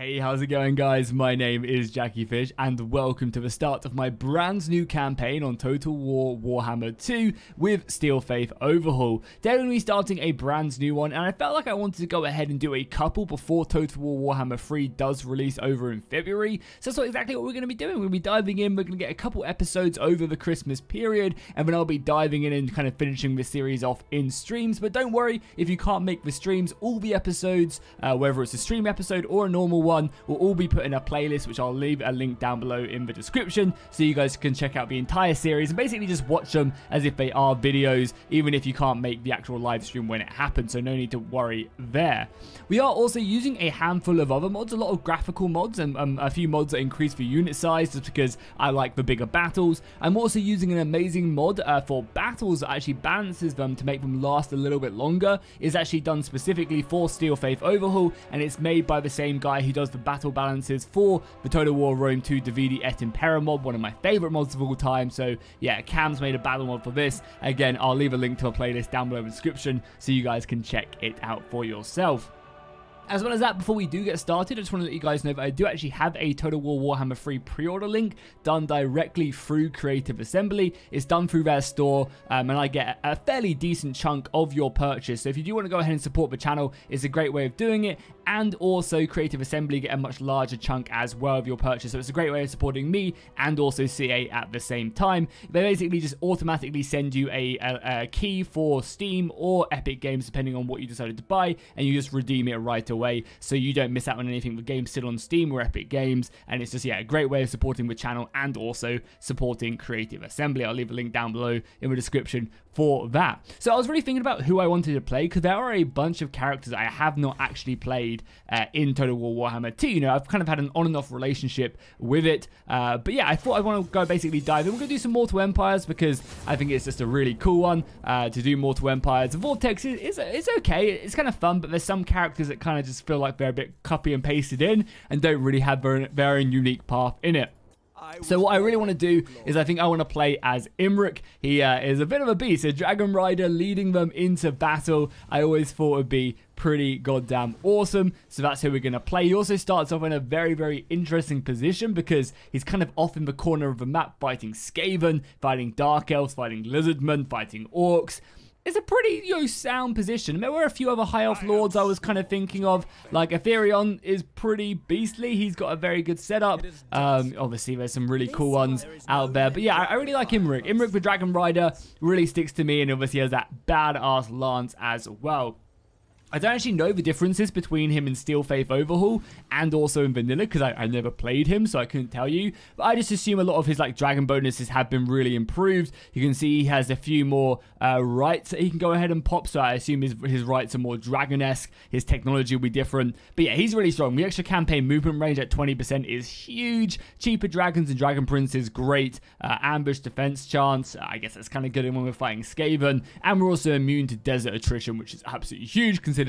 Hey, how's it going, guys? My name is Jackie Fish and welcome to the start of my brand new campaign on Total War Warhammer 2 with Steel Faith Overhaul. They're going to be starting a brand new one, and I felt like I wanted to go ahead and do a couple before Total War Warhammer 3 does release over in February. So that's not exactly what we're going to be doing. We're going to be diving in, we're going to get a couple episodes over the Christmas period, and then I'll be diving in and kind of finishing this series off in streams. But don't worry, if you can't make the streams, all the episodes, whether it's a stream episode or a normal one, will all be put in a playlist, which I'll leave a link down below in the description so you guys can check out the entire series and basically just watch them as if they are videos, even if you can't make the actual live stream when it happens, so no need to worry there. We are also using a handful of other mods, a lot of graphical mods and a few mods that increase the unit size just because I like the bigger battles. I'm also using an amazing mod for battles that actually balances them to make them last a little bit longer. It's actually done specifically for Steel Faith Overhaul, and it's made by the same guy who does the battle balances for the Total War Rome 2 Dividi et Impera mod, one of my favorite mods of all time. So yeah, Cam's made a battle mod for this. Again, I'll leave a link to a playlist down below in the description so you guys can check it out for yourself. As well as that, before we do get started, I just want to let you guys know that I do actually have a Total War Warhammer 3 pre-order link done directly through Creative Assembly. It's done through their store, and I get a fairly decent chunk of your purchase. So if you do want to go ahead and support the channel, it's a great way of doing it. And also Creative Assembly get a much larger chunk as well of your purchase. So it's a great way of supporting me and also CA at the same time. They basically just automatically send you a key for Steam or Epic Games, depending on what you decided to buy, and you just redeem it right away, so you don't miss out on anything. The game's still on Steam or Epic Games, and it's just, yeah, a great way of supporting the channel and also supporting Creative Assembly. I'll leave a link down below in the description for that. So I was really thinking about who I wanted to play, because there are a bunch of characters I have not actually played in Total War Warhammer 2. You know, I've kind of had an on and off relationship with it, but yeah, I thought I want to go basically dive in. We're going to do some Mortal Empires because I think it's just a really cool one to do Mortal Empires. The Vortex is okay, it's kind of fun, but there's some characters that kind of just feel like they're a bit copy and pasted in and don't really have their own unique path in it. So what I really want to do is I think I want to play as Imrik. He is a bit of a beast, a dragon rider leading them into battle. I always thought it would be pretty goddamn awesome. So that's who we're going to play. He also starts off in a very, very interesting position because he's kind of off in the corner of the map fighting Skaven, fighting Dark Elves, fighting Lizardmen, fighting Orcs. It's a pretty, you know, sound position. There were a few other high elf lords I was kind of thinking of, like Aetherion is pretty beastly. He's got a very good setup. Obviously, there's some really cool ones out there. But yeah, I really like Imrik. Imrik the Dragon Rider really sticks to me, and obviously has that badass lance as well. I don't actually know the differences between him and Steel Faith Overhaul and also in Vanilla because I never played him, so I couldn't tell you. But I just assume a lot of his like dragon bonuses have been really improved. You can see he has a few more rights that he can go ahead and pop, so I assume his rights are more dragon-esque. His technology will be different. But yeah, he's really strong. The extra campaign movement range at 20% is huge. Cheaper dragons and dragon princes, great. Ambush defense chance, I guess that's kind of good when we're fighting Skaven. And we're also immune to desert attrition, which is absolutely huge considering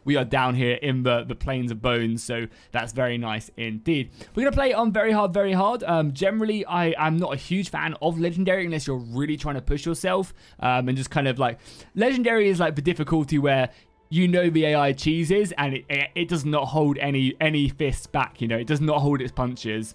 we are down here in the plains of bones, so that's very nice indeed. We're going to play on very hard. Generally, I'm not a huge fan of Legendary unless you're really trying to push yourself, and just kind of like, Legendary is like the difficulty where you know the AI cheeses, and it does not hold any fists back, you know, it does not hold its punches.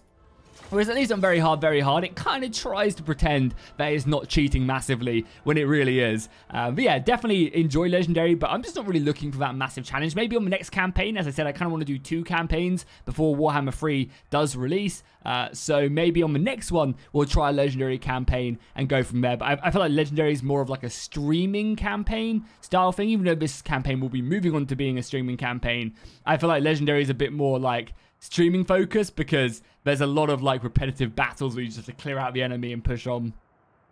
Whereas at least on very hard, it kind of tries to pretend that it's not cheating massively when it really is. But yeah, definitely enjoy Legendary, but I'm just not really looking for that massive challenge. Maybe on the next campaign, as I said, I kind of want to do 2 campaigns before Warhammer 3 does release. So maybe on the next one, we'll try a Legendary campaign and go from there. But I feel like Legendary is more of like a streaming campaign style thing, even though this campaign will be moving on to being a streaming campaign. I feel like Legendary is a bit more like streaming focused because there's a lot of like repetitive battles where you just have to clear out the enemy and push on.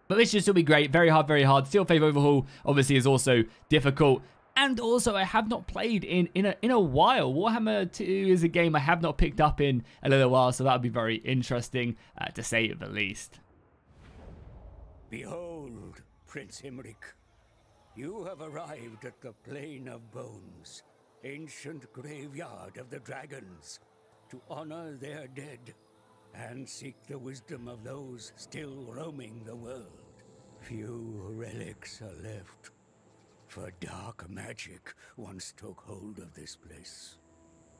But this should still be great. Very hard. Steel Faith Overhaul obviously is also difficult. And also, I have not played in a while. Warhammer 2 is a game I have not picked up in a little while, so that would be very interesting to say the least. Behold, Prince Imrik, you have arrived at the Plain of Bones, ancient graveyard of the dragons, to honor their dead and seek the wisdom of those still roaming the world. Few relics are left, for dark magic once took hold of this place.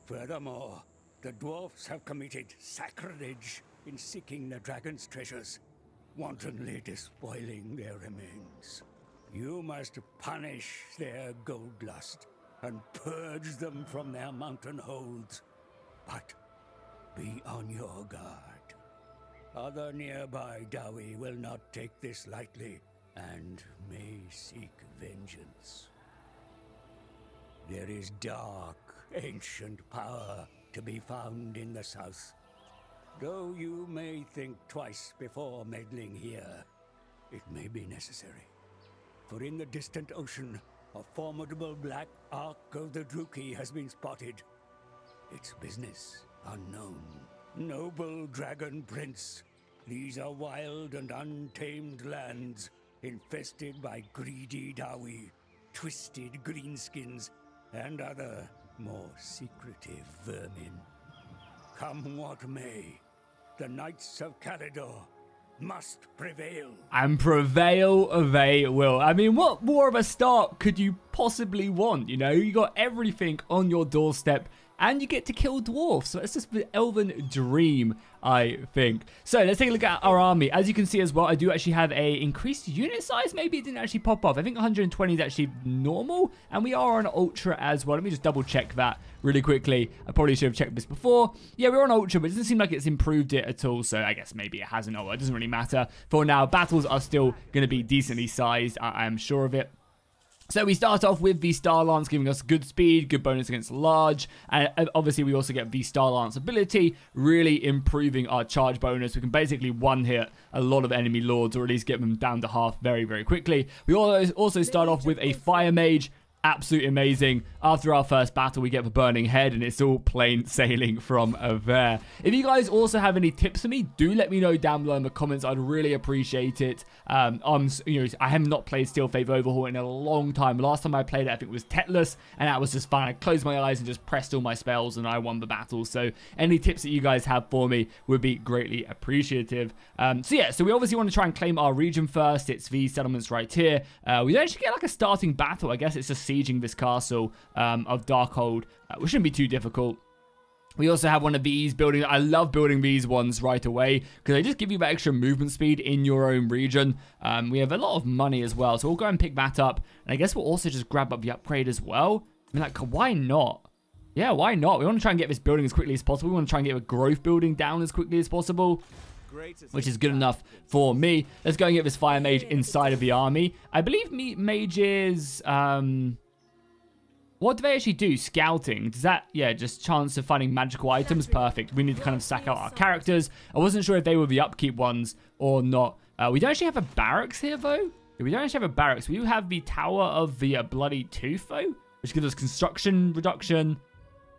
Furthermore, The dwarfs have committed sacrilege in seeking the dragon's treasures, wantonly despoiling their remains. You must punish their gold lust and purge them from their mountain holds. But be on your guard. Other nearby Dawi will not take this lightly and may seek vengeance. There is dark, ancient power to be found in the south. Though you may think twice before meddling here, it may be necessary. For in the distant ocean, a formidable black ark of the Druki has been spotted. Its business unknown. Noble dragon prince, these are wild and untamed lands, infested by greedy Dawi, twisted greenskins, and other more secretive vermin. Come what may, the Knights of Kalador must prevail. And prevail they will. I mean, what more of a start could you possibly want? You know, you got everything on your doorstep and you get to kill dwarfs. So it's just the elven dream, I think. So let's take a look at our army. As you can see as well, I do actually have a increased unit size. Maybe it didn't actually pop off. I think 120 is actually normal. And we are on ultra as well. Let me just double check that really quickly. I probably should have checked this before. Yeah, we're on ultra, but it doesn't seem like it's improved it at all. So I guess maybe it hasn't. Oh, it doesn't really matter. For now, battles are still going to be decently sized. I am sure of it. So we start off with the Star Lance giving us good speed, good bonus against large, and obviously we also get the Star Lance ability, really improving our charge bonus. We can basically one-hit a lot of enemy lords, or at least get them down to half very, very quickly. We also start off with a Fire Mage. Absolutely amazing. After our first battle, we get the Burning Head, and it's all plain sailing from there. If you guys also have any tips for me, do let me know down below in the comments. I'd really appreciate it. I have not played Steel Faith Overhaul in a long time. Last time I played it, I think it was Tetless, and that was just fun. I closed my eyes and just pressed all my spells, and I won the battle. So any tips that you guys have for me would be greatly appreciative. So we obviously want to try and claim our region first. It's these settlements right here. We don't actually get like a starting battle. I guess it's just sieging this castle of Darkhold, which shouldn't be too difficult. We also have one of these buildings. I love building these ones right away because they just give you that extra movement speed in your own region. We have a lot of money as well, so we'll go and pick that up. And I guess we'll also just grab up the upgrade as well. I mean, like, why not? Yeah, why not? We want to try and get this building as quickly as possible. We want to try and get a growth building down as quickly as possible, which is good enough for me. Let's go and get this Fire Mage inside of the army. I believe mages, what do they actually do? Scouting. Does that, yeah, just chance of finding magical items? Perfect. We need to kind of sack out our characters. I wasn't sure if they were the upkeep ones or not. We don't actually have a barracks here, though. We don't actually have a barracks. We do have the Tower of the Bloody Tooth, though, which gives us construction reduction.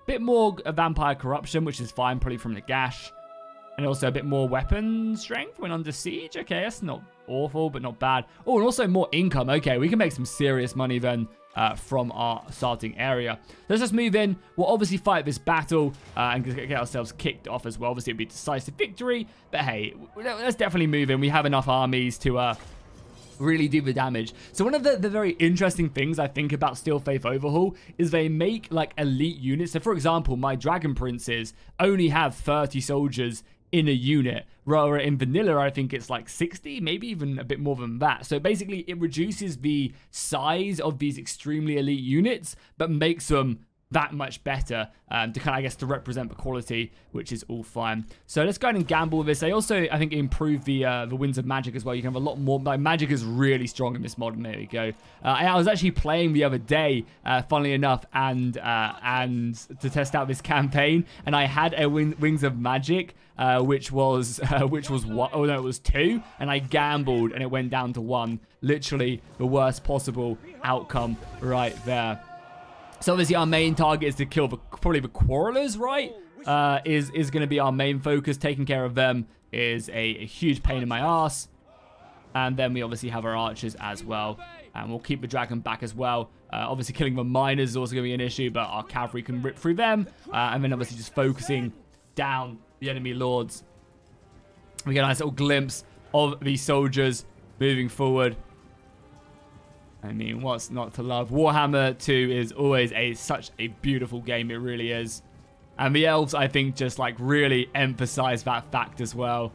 Bit more vampire corruption, which is fine, probably from the gash. And also a bit more weapon strength when under siege. Okay, that's not awful, but not bad. Oh, and also more income. Okay, we can make some serious money then from our starting area. Let's just move in. We'll obviously fight this battle and get ourselves kicked off as well. Obviously, it'll be a decisive victory. But hey, let's definitely move in. We have enough armies to really do the damage. So one of the very interesting things I think about Steel Faith Overhaul is they make like elite units. So for example, my Dragon Princes only have 30 soldiers in a unit, rather in vanilla I think it's like 60, maybe even a bit more than that. So basically it reduces the size of these extremely elite units but makes them that much better to kind of, I guess, to represent the quality, which is all fine. So let's go ahead and gamble with this. They also, I think, improve the Winds of Magic as well. You can have a lot more, like, magic is really strong in this mod. There we go. I was actually playing the other day, funnily enough, and to test out this campaign, and I had a Wings of Magic, which was what? Oh no, it was 2, and I gambled, and it went down to 1. Literally the worst possible outcome right there. So obviously our main target is to kill probably the Quarrelers, right? Is going to be our main focus. Taking care of them is a huge pain in my ass. And then we obviously have our archers as well. And we'll keep the dragon back as well. Obviously killing the miners is also going to be an issue, but our cavalry can rip through them. And then obviously just focusing down the enemy lords. We get a nice little glimpse of these soldiers moving forward. I mean, what's not to love? Warhammer 2 is always such a beautiful game. It really is. And the elves, I think, just like really emphasize that fact as well.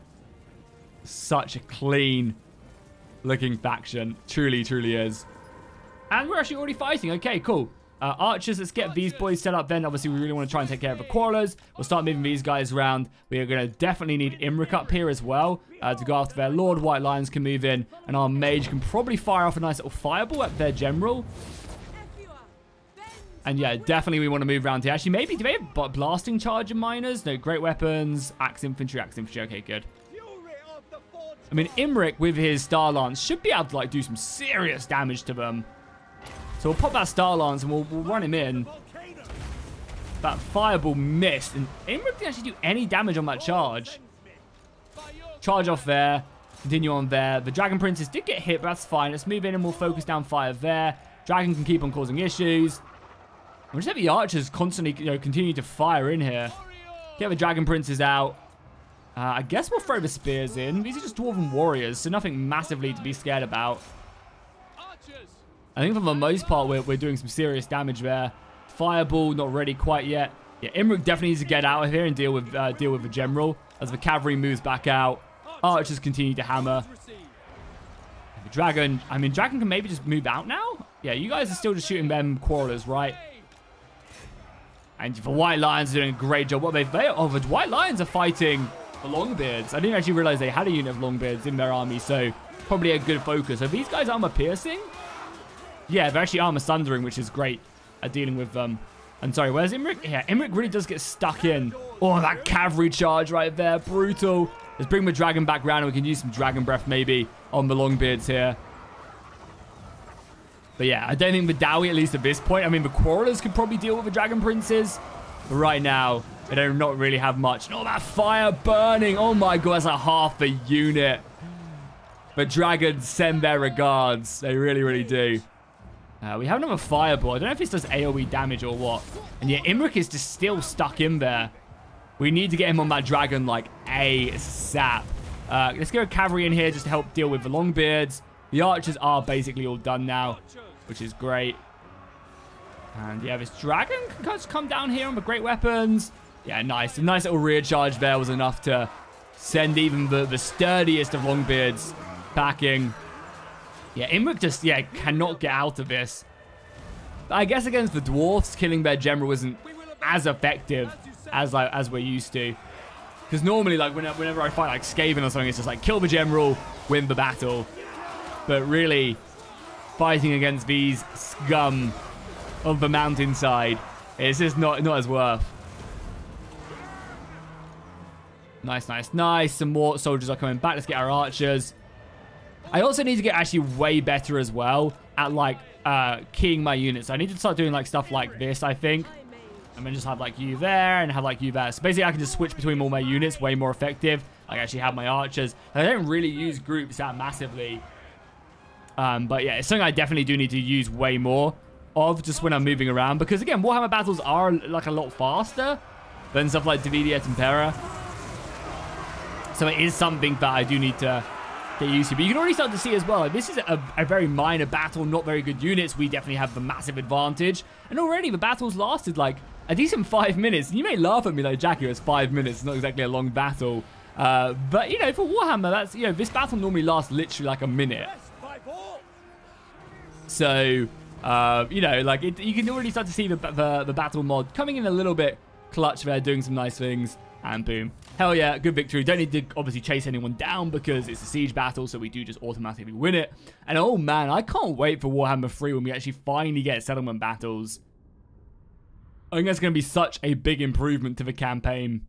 Such a clean looking faction. Truly, truly is. And we're actually already fighting. Okay, cool. Archers, let's get these boys set up then. Obviously, we really want to try and take care of the quarrelers. We'll start moving these guys around. We are going to definitely need Imrik up here as well to go after their lord. White Lions can move in. And our mage can probably fire off a nice little fireball at their general. And yeah, definitely we want to move around here. Actually, maybe, do they have blasting charger miners? No, great weapons, axe infantry. Okay, good. I mean, Imrik with his Star Lance should be able to like do some serious damage to them. So we'll pop that Star Lance and we'll run him in. That fireball missed. And Imrik didn't actually do any damage on that charge. Charge off there. Continue on there. The Dragon Princess did get hit, but that's fine. Let's move in and we'll focus down fire there. Dragon can keep on causing issues. We'll just have the archers constantly, continue to fire in here. Get the Dragon Princes out. I guess we'll throw the spears in. These are just dwarven warriors, so nothing massively to be scared about. I think for the most part, we're doing some serious damage there. Fireball, not ready quite yet. Yeah, Imrik definitely needs to get out of here and deal with the general as the cavalry moves back out. Archers continue to hammer. The dragon, I mean, dragon can maybe just move out now? Yeah, you guys are still just shooting them quarrelers, right? And the White Lions are doing a great job. What the White Lions are fighting the Longbeards. I didn't actually realize they had a unit of Longbeards in their army, so probably a good focus. Are these guys armor piercing? Yeah, they're actually armor sundering, which is great at dealing with them. And sorry, where's Imrik? Yeah, Imrik really does get stuck in. Oh, that cavalry charge right there. Brutal. Let's bring the dragon back around and we can use some dragon breath maybe on the Longbeards here. But yeah, I don't think the Dowie, at least at this point, I mean, the Quarrelers could probably deal with the Dragon Princes. But right now, they do not really have much. And all that fire burning. Oh my god, that's like half the unit. The Dragons send their regards. They really, really do. We have another fireball. I don't know if this does AoE damage or what. And yeah, Imrik is just still stuck in there. We need to get him on that dragon like ASAP. Let's get a cavalry in here just to help deal with the Longbeards. The archers are basically all done now, which is great. And yeah, this dragon can just come down here on the great weapons. Yeah, nice. A nice little rear charge there was enough to send even the sturdiest of Longbeards packing. Yeah, Imrik just, cannot get out of this. But I guess against the dwarfs, killing their general isn't as effective as we're used to. Because normally, like, whenever I fight, like, Skaven or something, it's just like, kill the general, win the battle. But really, fighting against these scum of the mountainside, it's just not as worth. Nice, nice, nice. Some more soldiers are coming back. Let's get our archers. I also need to get actually way better as well at, like, keying my units. I need to start doing, like, stuff like this, I think. I'm going to just have, like, you there and have, like, you there. So basically, I can just switch between all my units way more effective. I actually have my archers. And I don't really use groups that massively. But yeah, it's something I definitely do need to use way more of just when I'm moving around. Because again, Warhammer battles are like a lot faster than stuff like Dividia et Impera. So it is something that I do need to get used to. But you can already start to see as well, like, this is a very minor battle, not very good units. We definitely have the massive advantage. And already the battle's lasted like a decent 5 minutes. And you may laugh at me like, Jackie, it's 5 minutes. It's not exactly a long battle. But, you know, for Warhammer, that's, you know, this battle normally lasts literally like a minute. So, you know, like, you can already start to see the battle mod coming in a little bit clutch there, doing some nice things, and boom. Hell yeah, good victory. Don't need to obviously chase anyone down because it's a siege battle, so we do just automatically win it. And oh man, I can't wait for Warhammer 3 when we actually finally get settlement battles. I think that's going to be such a big improvement to the campaign.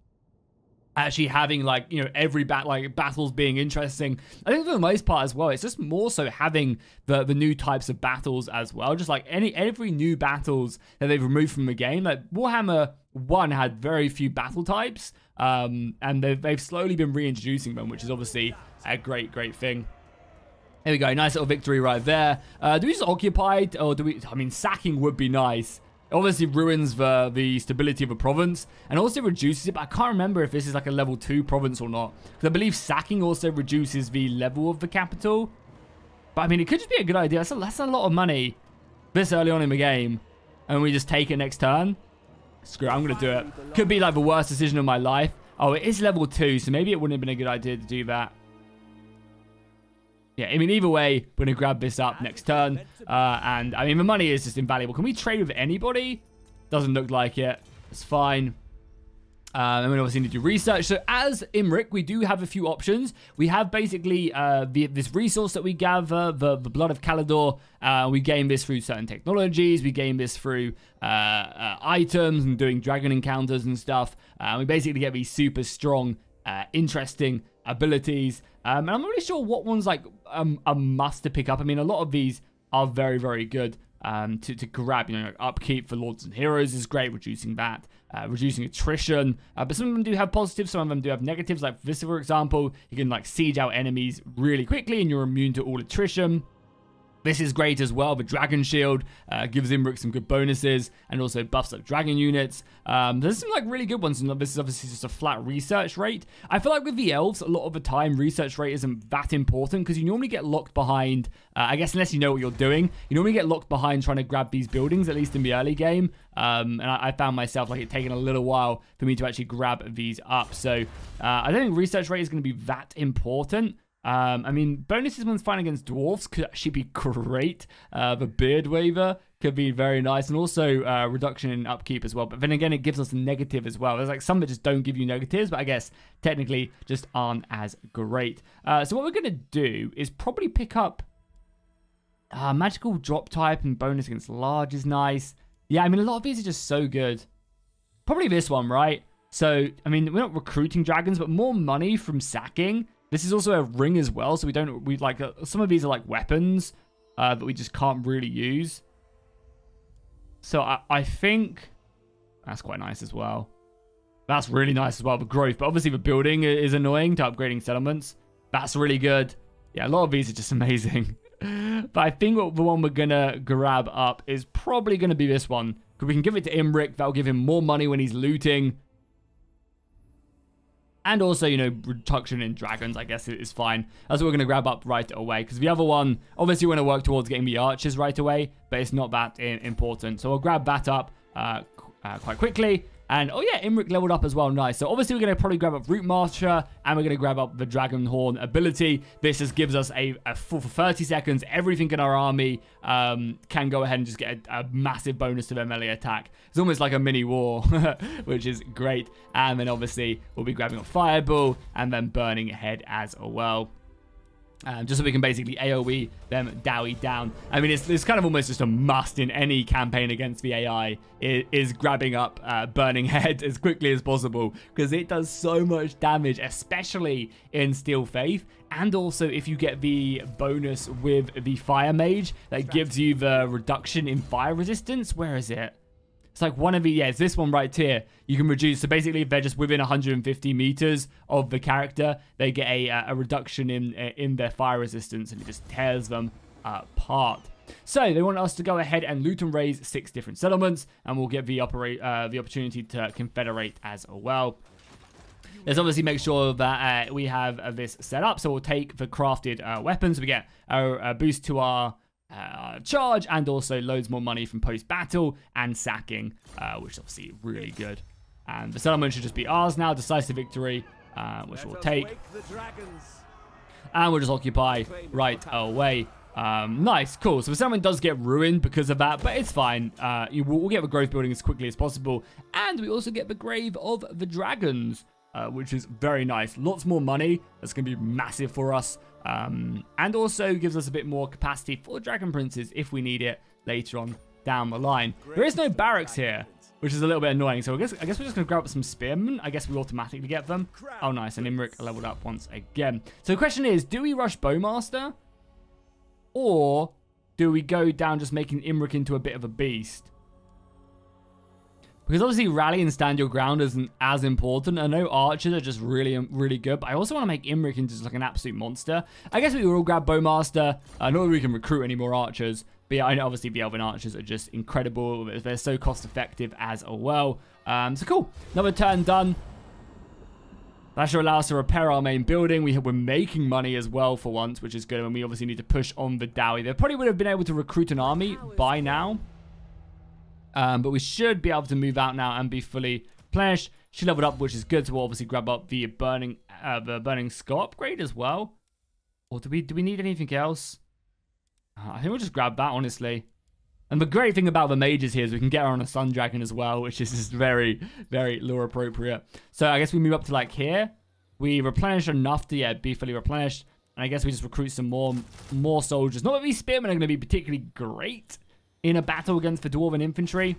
Actually having, like, you know, every battles being interesting. I think for the most part as well, it's just more so having the new types of battles as well. Just like every new battles that they've removed from the game. Like Warhammer 1 had very few battle types, and they've slowly been reintroducing them, which is obviously a great thing. There we go, nice little victory right there. Do we just occupy, or do we? I mean, sacking would be nice. It obviously ruins the stability of a province and also reduces it, but I can't remember if this is like a level 2 province or not. Because I believe sacking also reduces the level of the capital. But I mean, it could just be a good idea. That's a lot of money this early on in the game. And we just take it next turn. Screw it, I'm going to do it. Could be like the worst decision of my life. Oh, it is level 2, so maybe it wouldn't have been a good idea to do that. Yeah, I mean, either way, we're going to grab this up next turn. And, I mean, the money is just invaluable. Can we trade with anybody? Doesn't look like it. It's fine. And we obviously need to do research. So as Imrik, we do have a few options. We have basically this resource that we gather, the Blood of Kalador. We gain this through certain technologies. We gain this through items and doing dragon encounters and stuff. We basically get these super strong, interesting abilities. And I'm not really sure what one's like a must to pick up. I mean, a lot of these are very, very good to grab. You know, upkeep for Lords and Heroes is great, reducing that. Reducing attrition, but some of them do have positives, some of them do have negatives. Like this, for example, you can like siege out enemies really quickly and you're immune to all attrition. This is great as well. The Dragon Shield gives Imrik some good bonuses and also buffs up dragon units. There's some like really good ones, and this is obviously just a flat research rate. I feel like with the elves, a lot of the time research rate isn't that important because you normally get locked behind, I guess unless you know what you're doing, you normally get locked behind trying to grab these buildings, at least in the early game. And I found myself like it taking a little while for me to actually grab these up. So I don't think research rate is going to be that important. I mean, bonuses when fighting against dwarves could actually be great. The beard waiver could be very nice, and also reduction in upkeep as well. But then again, it gives us a negative as well. There's like some that just don't give you negatives, but I guess technically just aren't as great. So what we're going to do is probably pick up magical drop type, and bonus against large is nice. Yeah, I mean, a lot of these are just so good. Probably this one, right? So, I mean, we're not recruiting dragons, but more money from sacking. This is also a ring as well, so we like, some of these are like weapons that we just can't really use. So I think that's quite nice as well. That's really nice as well, the growth. But obviously the building is annoying to upgrading settlements. That's really good. Yeah, a lot of these are just amazing. But I think the one we're going to grab up is probably going to be this one. Because we can give it to Imrik. That'll give him more money when he's looting. And also, you know, reduction in dragons, I guess, is fine. That's what we're going to grab up right away. Because the other one, obviously, we're going to work towards getting the archers right away. But it's not that important. So we'll grab that up quite quickly. And, oh yeah, Imrik leveled up as well. Nice. So obviously, we're going to probably grab up Root Master. And we're going to grab up the Dragon Horn ability. This just gives us for 30 seconds, everything in our army can go ahead and just get a massive bonus to their melee attack. It's almost like a mini war, which is great. And then obviously, we'll be grabbing up Fireball and then Burning Head as well. Just so we can basically AoE them dowie down. I mean, it's kind of almost just a must in any campaign against the AI is grabbing up Burning Head as quickly as possible, because it does so much damage, especially in Steel Faith. And also if you get the bonus with the Fire Mage that gives you the reduction in fire resistance. Where is it? It's like one of the, yeah, it's this one right here. You can reduce, so basically if they're just within 150 meters of the character, they get a reduction in their fire resistance, and it just tears them apart. So they want us to go ahead and loot and raise 6 different settlements, and we'll get the opportunity to confederate as well. Let's obviously make sure that we have this set up. So we'll take the crafted weapons. We get a boost to our charge, and also loads more money from post-battle and sacking, which is obviously really good. And the settlement should just be ours now. Decisive victory, which we'll take. And we'll just occupy right away. Nice, cool. So the settlement does get ruined because of that, but it's fine. We'll get the growth building as quickly as possible. And we also get the Grave of the Dragons, which is very nice. Lots more money. That's going to be massive for us. And also gives us a bit more capacity for Dragon Princes if we need it later on down the line. There is no barracks here, which is a little bit annoying. So I guess we're just going to grab up some spearmen. I guess we automatically get them. Oh, nice. And Imrik leveled up once again. So the question is, do we rush Bowmaster? Or do we go down just making Imrik into a bit of a beast? Because obviously rally and stand your ground isn't as important. I know archers are just really, really good, but I also want to make Imrik into just like an absolute monster. I guess we will all grab Bowmaster. Not that we can recruit any more archers, but yeah, I know obviously the Elven archers are just incredible. They're so cost effective as well. So cool. Another turn done. That should allow us to repair our main building. We're making money as well for once, which is good. And we obviously need to push on the Dowie. They probably would have been able to recruit an army by now. But we should be able to move out now and be fully replenished. She leveled up, which is good. So we'll obviously grab up the burning skull upgrade as well. Or do we need anything else? I think we'll just grab that, honestly. And the great thing about the mages here is we can get her on a Sun Dragon as well, which is just very, very lore appropriate. So I guess we move up to like here. We replenish enough to be fully replenished. And I guess we just recruit some more soldiers. Not that these spearmen are going to be particularly great in a battle against the dwarven infantry.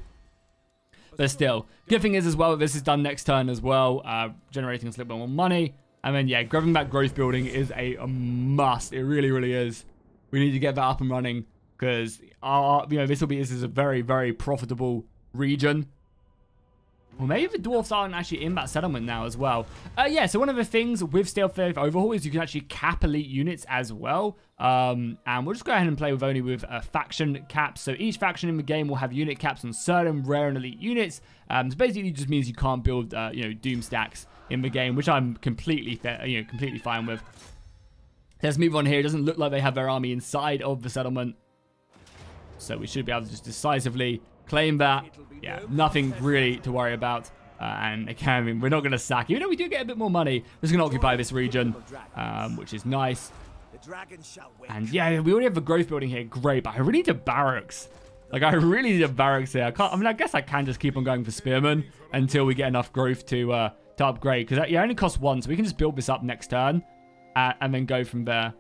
But still, good thing is as well, this is done next turn as well, generating us a little bit more money. And then, yeah, grabbing back growth building is a must. It really, really is. We need to get that up and running because, this is a very, very profitable region. Well, maybe the dwarfs aren't actually in that settlement now as well. So one of the things with Stealth Faith Overhaul is you can actually cap elite units as well. And we'll just go ahead and play only with faction caps. So each faction in the game will have unit caps on certain rare and elite units. So basically it just means you can't build, doom stacks in the game, which I'm completely fine with. Let's move on here. It doesn't look like they have their army inside of the settlement. So we should be able to just decisively claim that. Yeah, nothing really to worry about. And again, we're not going to sack. Even though we do get a bit more money, we're just going to occupy this region, which is nice. And yeah, we already have the growth building here. Great, but I really need a barracks. Like, I really need a barracks here. I guess I can just keep on going for spearmen until we get enough growth to upgrade. Because it only costs one, so we can just build this up next turn and then go from there,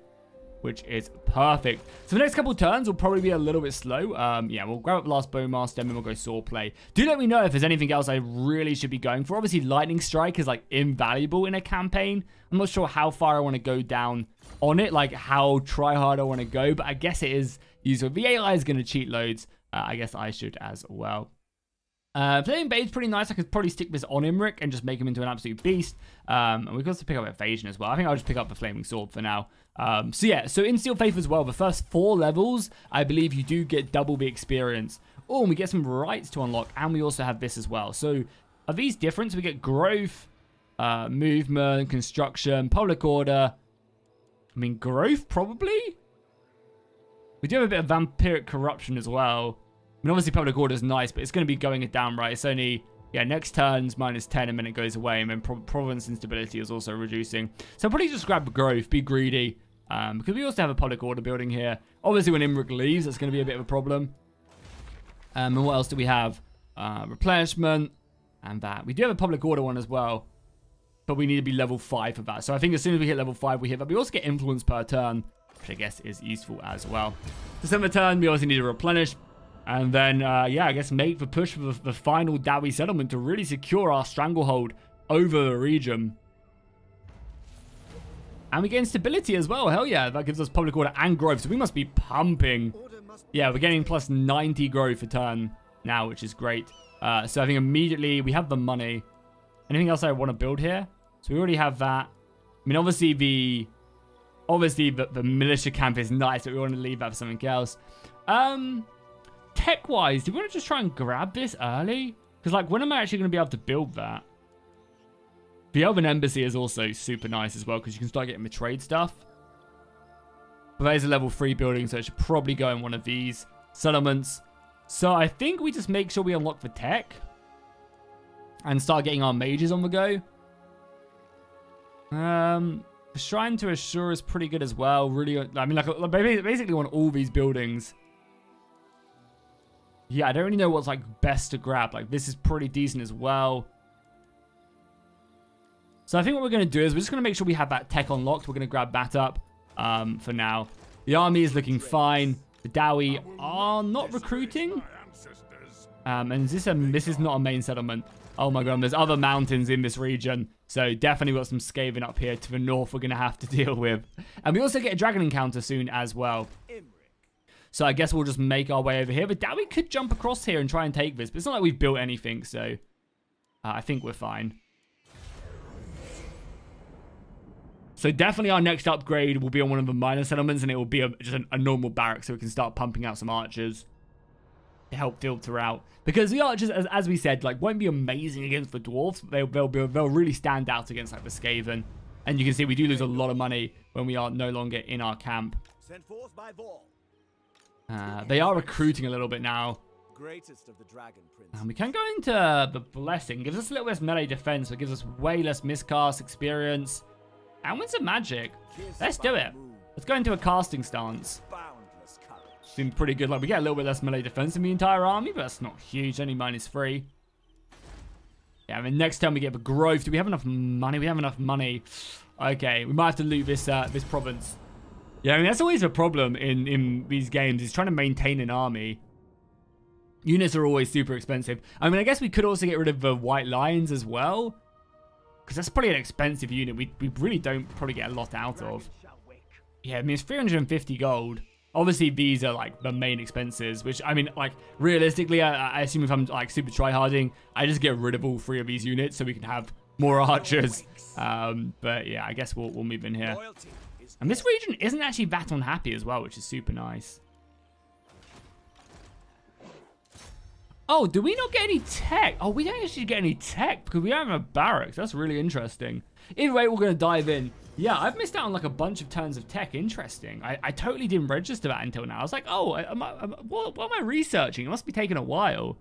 which is perfect. So the next couple of turns will probably be a little bit slow. We'll grab up the last Bowmaster and then we'll go Sword Play. Do let me know if there's anything else I really should be going for. Obviously, Lightning Strike is like invaluable in a campaign. I'm not sure how far I want to go down on it, like how try hard I want to go, but I guess it is useful. The AI is going to cheat loads. I guess I should as well. Flaming Bane's pretty nice. I could probably stick this on Imrik and just make him into an absolute beast. And we can also pick up Evasion as well. I think I'll just pick up the Flaming Sword for now. So in Steel Faith as well, the first 4 levels, I believe you do get double the experience. Oh, and we get some rights to unlock, and we also have this as well. So are these different? So we get growth, movement, construction, public order. I mean, growth probably? We do have a bit of vampiric corruption as well. I mean, obviously public order is nice, but it's going to be going it down, right? It's only, next turn's -10 and then it goes away. And then province instability is also reducing. So probably just grab growth, be greedy. Because we also have a public order building here. Obviously, when Imrik leaves, that's going to be a bit of a problem. And what else do we have? Replenishment and that. We do have a public order one as well. But we need to be level 5 for that. So I think as soon as we hit level 5, we hit that. We also get influence per turn, which I guess is useful as well. December turn, we also need to replenish. And then, I guess make the push for the final Dowie settlement to really secure our stranglehold over the region. And we get instability as well. Hell yeah, that gives us public order and growth. So we must be pumping. Yeah, we're getting plus 90 growth a turn now, which is great. So I think immediately we have the money. Anything else I want to build here? So we already have that. I mean, obviously the militia camp is nice, but we want to leave that for something else. Tech-wise, do we want to just try and grab this early? Because, like, when am I actually going to be able to build that? The Elven Embassy is also super nice as well, because you can start getting the trade stuff. But there's a level 3 building, so it should probably go in one of these settlements. So I think we just make sure we unlock the tech. And start getting our mages on the go. The Shrine to Assure is pretty good as well. Really, I mean, like, basically on all these buildings. Yeah, I don't really know what's, like, best to grab. Like, this is pretty decent as well. So I think what we're going to do is we're just going to make sure we have that tech unlocked. We're going to grab that up for now. The army is looking fine. The Dowie are not recruiting. And this is not a main settlement. Oh my god, there's other mountains in this region. So definitely got some Skaven up here to the north we're going to have to deal with. And we also get a dragon encounter soon as well. So I guess we'll just make our way over here. But Dowie could jump across here and try and take this. But it's not like we've built anything, so I think we're fine. So definitely our next upgrade will be on one of the minor settlements. And it will be just a normal barrack so we can start pumping out some archers to help filter out. Because the archers, as we said, like won't be amazing against the dwarves. They'll really stand out against like the Skaven. And you can see we do lose a lot of money when we are no longer in our camp. They are recruiting a little bit now. greatest of the dragon princes. And we can go into the blessing. Gives us a little less melee defense, but gives us way less miscast experience. And with some magic. Let's do it. Let's go into a casting stance. Boundless courage. Seems pretty good. Like, we get a little bit less melee defense in the entire army, but that's not huge. Only -3. Yeah, I mean, next time we get the growth. Do we have enough money? We have enough money. Okay, we might have to loot this this province. Yeah, I mean, that's always a problem in these games, is trying to maintain an army. Units are always super expensive. I mean, I guess we could also get rid of the white lions as well, because that's probably an expensive unit we really don't probably get a lot out of. Yeah, I mean, it's 350 gold. Obviously, these are, like, the main expenses, which, I mean, like, realistically, I assume if I'm, like, super tryharding, I just get rid of all 3 of these units so we can have more archers. But, yeah, I guess we'll move in here. And this region isn't actually that unhappy as well, which is super nice. Oh, do we not get any tech? Oh, we don't actually get any tech because we don't have a barracks. That's really interesting. Either way, we're going to dive in. Yeah, I've missed out on like a bunch of turns of tech. Interesting. I totally didn't register that until now. I was like, oh, what am I researching? It must be taking a while.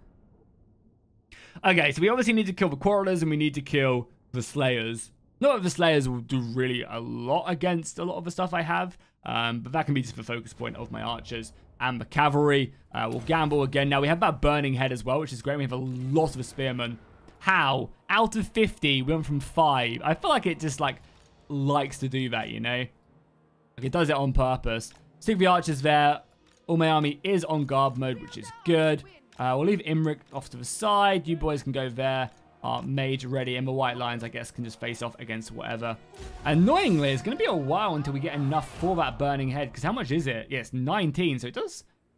Okay, so we obviously need to kill the Quarrelers and we need to kill the Slayers. Not that the Slayers will do really a lot against a lot of the stuff I have, but that can be just the focus point of my archers. And the cavalry will gamble again. Now, we have that burning head as well, which is great. We have a lot of spearmen. How? Out of 50, we went from 5. I feel like it just, like, likes to do that, you know? Like, it does it on purpose. Stick the archers there. All my army is on guard mode, which is good. We'll leave Imrik off to the side. You boys can go there. Our mage ready, and the white lions, I guess, can just face off against whatever. Annoyingly, it's going to be a while until we get enough for that burning head, because how much is it? Yeah, it's 19, so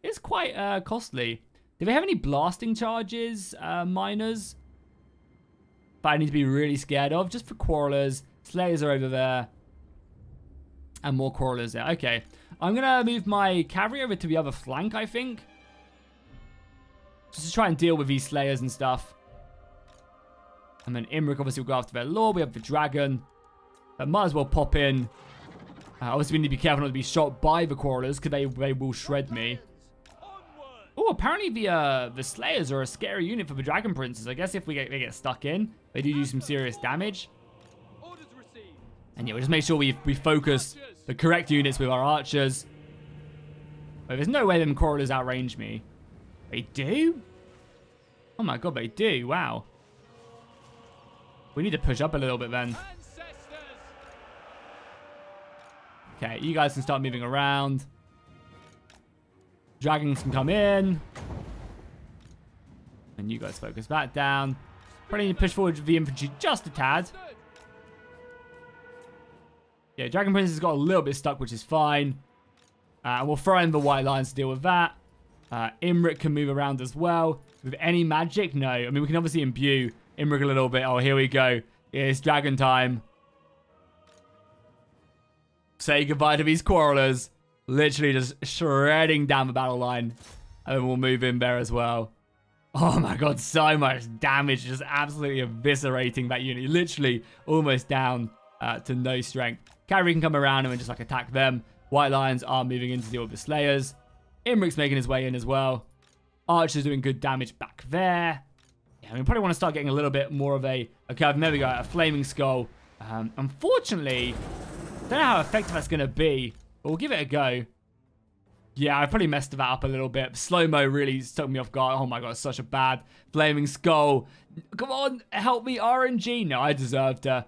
it's quite costly. Do they have any blasting charges, miners? But I need to be really scared of, just for Quarrelers. Slayers are over there. And more Quarrelers there. Okay, I'm going to move my cavalry over to the other flank, I think. Just to try and deal with these Slayers and stuff. And then Imrik obviously will go after their lord. We have the dragon. But might as well pop in. Obviously, we need to be careful not to be shot by the Quarrelers, because they will shred me. Oh, apparently the Slayers are a scary unit for the Dragon Princes. I guess if they get stuck in, they do some serious damage. And yeah, we'll just make sure we focus the correct units with our archers. But there's no way them Quarrelers outrange me. They do? Oh my god, they do. Wow. We need to push up a little bit then. Okay, you guys can start moving around. Dragons can come in. And you guys focus that down. Probably need to push forward the infantry just a tad. Yeah, Dragon Prince has got a little bit stuck, which is fine. And we'll throw in the white lions to deal with that. Imrik can move around as well. With any magic? No. I mean, we can obviously imbue Imrik a little bit. Oh, here we go. It's dragon time. Say goodbye to these Quarrelers. Literally just shredding down the battle line. And then we'll move in there as well. Oh my god, so much damage. Just absolutely eviscerating that unit. Literally almost down to no strength. Cavalry can come around and just like attack them. White lions are moving in to deal with the Slayers. Imrik's making his way in as well. Archer's doing good damage back there. Yeah, we probably want to start getting a little bit more of a curve. There we go, a flaming skull. Unfortunately, I don't know how effective that's going to be, but we'll give it a go. Yeah, I probably messed that up a little bit. Slow-mo really took me off guard. Oh my god, such a bad flaming skull. Come on, help me, RNG. No, I deserved to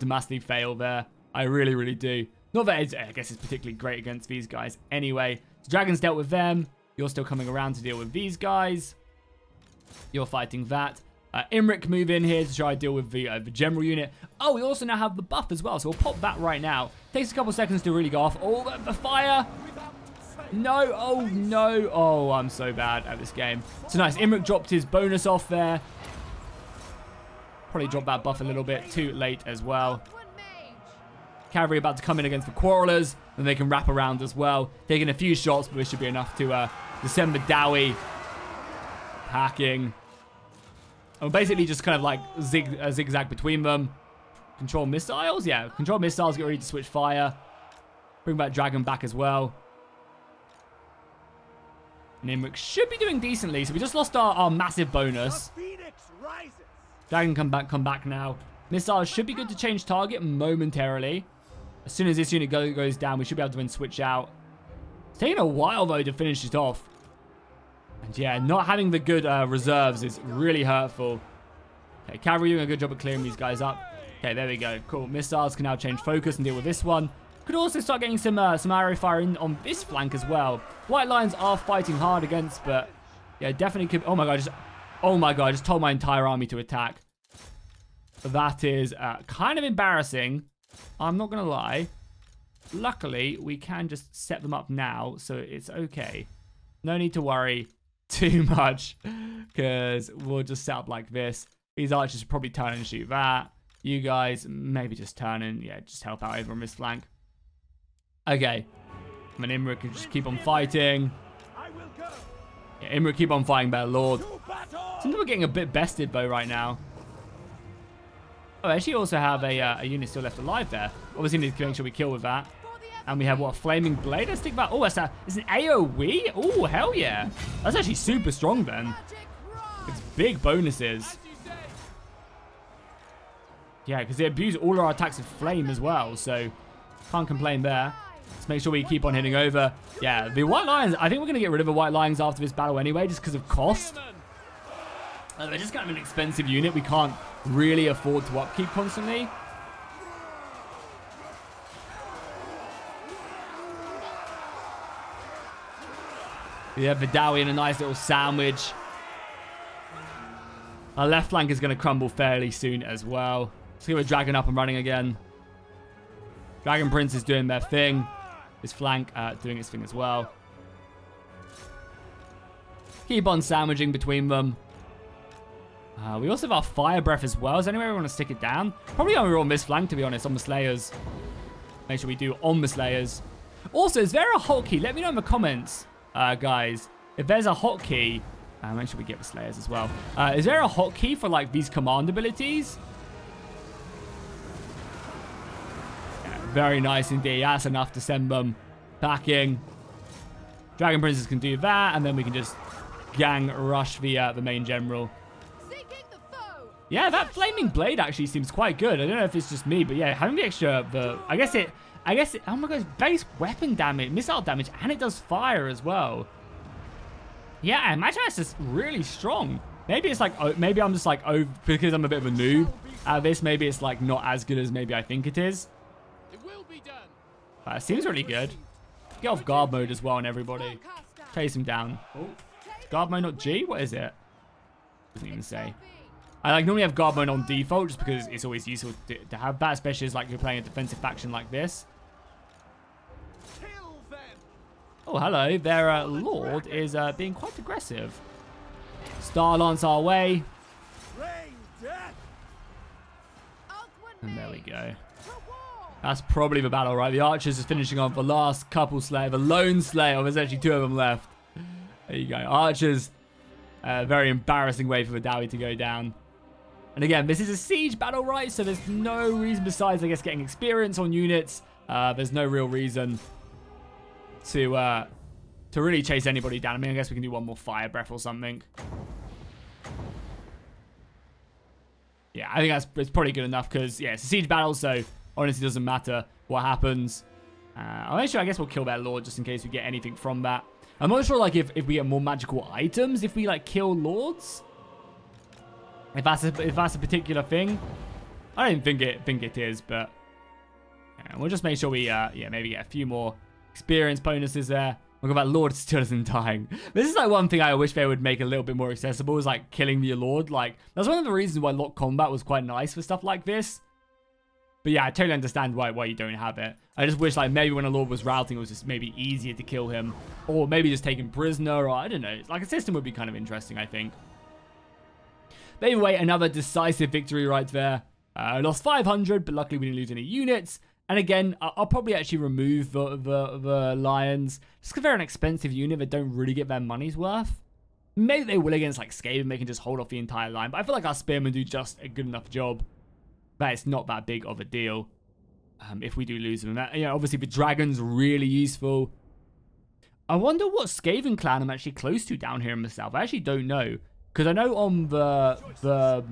massively fail there. I really, really do. Not that I guess it's particularly great against these guys anyway. So Dragons dealt with them. You're still coming around to deal with these guys. You're fighting that. Imrik move in here to try to deal with the general unit. Oh, we also now have the buff as well, so we'll pop that right now. Takes a couple seconds to really go off. Oh, the fire! No, oh no. Oh, I'm so bad at this game. So nice, Imrik dropped his bonus off there. Probably dropped that buff a little bit too late as well. Cavalry about to come in against the Quarrelers, and they can wrap around as well. Taking a few shots, but this should be enough to send the Dowie packing. And basically just kind of like zigzag between them. Control missiles? Yeah, control missiles, get ready to switch fire. Bring back Dragon back as well. And Imrik should be doing decently. So we just lost our massive bonus. Dragon come back now. Missiles should be good to change target momentarily. As soon as this unit goes down, we should be able to then switch out. It's taking a while, though, to finish it off. And yeah, not having the good reserves is really hurtful. Okay, cavalry doing a good job of clearing these guys up. Okay, there we go. Cool. Missiles can now change focus and deal with this one. Could also start getting some arrow fire in on this flank as well. White Lions are fighting hard against, but yeah, definitely could. Oh my god! I just told my entire army to attack. That is kind of embarrassing. I'm not gonna lie. Luckily, we can just set them up now, so it's okay. No need to worry too much, because we'll just set up like this. These archers should probably turn and shoot that. You guys maybe just turn and yeah, just help out over on this flank. Okay. And Imrik can just keep on fighting. Yeah, Imrik keep on fighting, better lord. Seems we're getting a bit bested though right now. Oh, I actually also have a unit still left alive there. Obviously need to make sure we kill with that. And we have what, a flaming blade? Let's think about. Oh, it's an AoE. Oh, hell yeah. That's actually super strong then. It's big bonuses. Yeah, because they abuse all our attacks with flame as well, so can't complain there. Let's make sure we keep on hitting over. Yeah, the White Lions, I think we're going to get rid of the White Lions after this battle anyway, just because of cost. They're just kind of an expensive unit. We can't really afford to upkeep constantly. We have Vidawi in a nice little sandwich. Our left flank is going to crumble fairly soon as well. Let's get a dragon up and running again. Dragon Prince is doing their thing. His flank doing its thing as well. Keep on sandwiching between them. We also have our fire breath as well. Is there any way we want to stick it down? Probably on this flank, to be honest, on the Slayers. Make sure we do on the Slayers. Also, is there a hotkey? Let me know in the comments, guys. If there's a hotkey, make sure we get the Slayers as well. Is there a hotkey for like these command abilities? Yeah, very nice indeed. That's enough to send them packing. Dragon Princes can do that, and then we can just gang rush the main general. Yeah, that flaming blade actually seems quite good. I don't know if it's just me, but yeah, having the extra, I guess it, oh my god, base weapon damage, missile damage, and it does fire as well. Yeah, I imagine that's just really strong. Maybe it's like, maybe I'm just like, oh, because I'm a bit of a noob at this, maybe it's like not as good as maybe I think it is. It will be done. It seems really good. Get off guard mode as well on everybody. Chase him down. Oh, guard mode not G? What is it? Doesn't even say. I like normally have guard mode on default just because it's always useful to have that, especially as like you're playing a defensive faction like this. Oh, hello. Their lord is being quite aggressive. Star Lance our way. And there we go. That's probably the battle, right? The archers is finishing off the last couple slayer. The lone slayer. There's actually 2 of them left. There you go. Archers. Very embarrassing way for the Dowie to go down. And again, this is a siege battle, right? So there's no reason besides, I guess, getting experience on units. There's no real reason to really chase anybody down. I mean, I guess we can do one more fire breath or something. Yeah, I think it's probably good enough because, yeah, it's a siege battle, so honestly, it doesn't matter what happens. I'm not sure, I guess we'll kill that lord just in case we get anything from that. I'm not sure, like, if we get more magical items if we, like, kill lords. If that's a particular thing. I don't think it is, but yeah, we'll just make sure we, yeah, maybe get a few more experience bonuses there. Look at that lord still isn't dying. This is, like, one thing I wish they would make a little bit more accessible is, like, killing the lord. Like, that's one of the reasons why lock combat was quite nice for stuff like this. But yeah, I totally understand why you don't have it. I just wish, like, maybe when a lord was routing, it was just maybe easier to kill him. Or maybe just take him prisoner, or I don't know. Like, a system would be kind of interesting, I think. But anyway, another decisive victory right there. I lost 500, but luckily we didn't lose any units. And again, I'll probably actually remove the Lions. Just because they're an expensive unit that don't really get their money's worth. Maybe they will against, like, Skaven. They can just hold off the entire line. But I feel like our Spearmen do just a good enough job that it's not that big of a deal if we do lose them. You know, obviously, the Dragon's really useful. I wonder what Skaven clan I'm actually close to down here in the south. I actually don't know. Because I know on the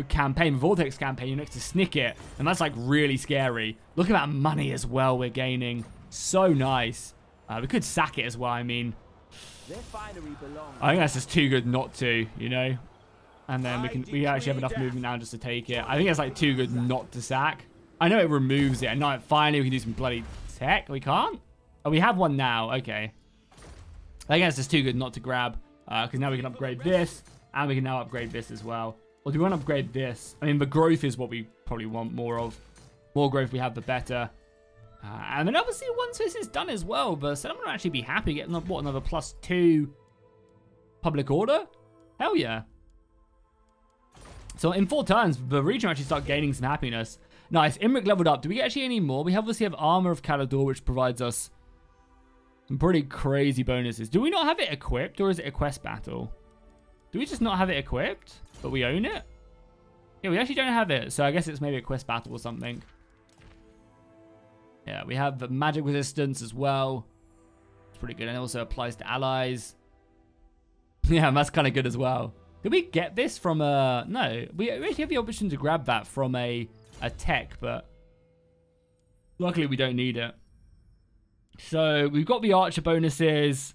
campaign, the Vortex campaign, you're next to Snicket. And that's like really scary. Look at that money as well we're gaining. So nice. We could sack it as well, I mean. I think that's just too good not to, you know. And then we actually have enough movement now just to take it. I think it's like too good not to sack. I know it removes it. And now finally we can do some bloody tech. We can't? Oh, we have one now. Okay. I think that's just too good not to grab. Because now we can upgrade this. And we can now upgrade this as well. Or do we want to upgrade this? I mean, the growth is what we probably want more of. More growth we have, the better. And then obviously once this is done as well, the settlement will actually be happy getting, what, another +2 public order? Hell yeah. So in 4 turns, the region will actually start gaining some happiness. Nice. Imrik leveled up. Do we actually any more? We obviously have Armor of Kalador, which provides us some pretty crazy bonuses. Do we not have it equipped, or is it a quest battle? Do we just not have it equipped, but we own it? Yeah, we actually don't have it, so I guess it's maybe a quest battle or something. Yeah, we have magic resistance as well. It's pretty good, and it also applies to allies. Yeah, and that's kind of good as well. Did we get this from a... No, we actually have the option to grab that from a tech, but luckily we don't need it. So we've got the archer bonuses.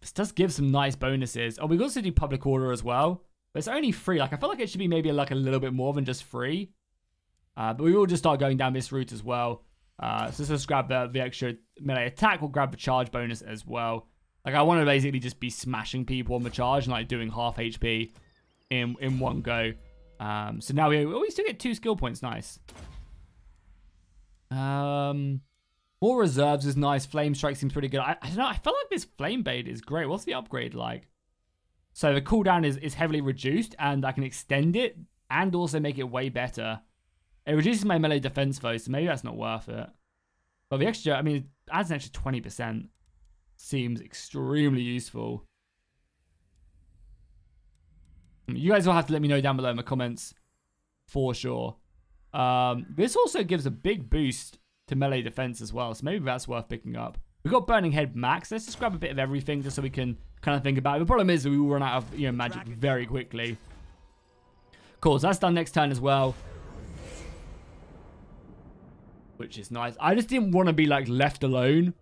This does give some nice bonuses. Oh, we can also do public order as well, but it's only 3. Like, I feel like it should be maybe like a little bit more than just 3. But we will just start going down this route as well. So let's grab the extra melee attack. We'll grab the charge bonus as well. Like, I want to basically just be smashing people on the charge and like doing half HP in one go. So now we still get 2 skill points. Nice. More reserves is nice. Flame strike seems pretty good. I don't know. I feel like this flame bait is great. What's the upgrade like? So the cooldown is heavily reduced, and I can extend it and also make it way better. It reduces my melee defense though, so maybe that's not worth it. But the extra, I mean, it adds an extra 20%. Seems extremely useful. You guys will have to let me know down below in the comments for sure. This also gives a big boost to melee defense as well, so maybe that's worth picking up. We've got Burning Head max. Let's just grab a bit of everything just so we can kind of think about it. The problem is that we will run out of magic very quickly. Cool, so that's done next turn as well, which is nice. I just didn't want to be like left alone,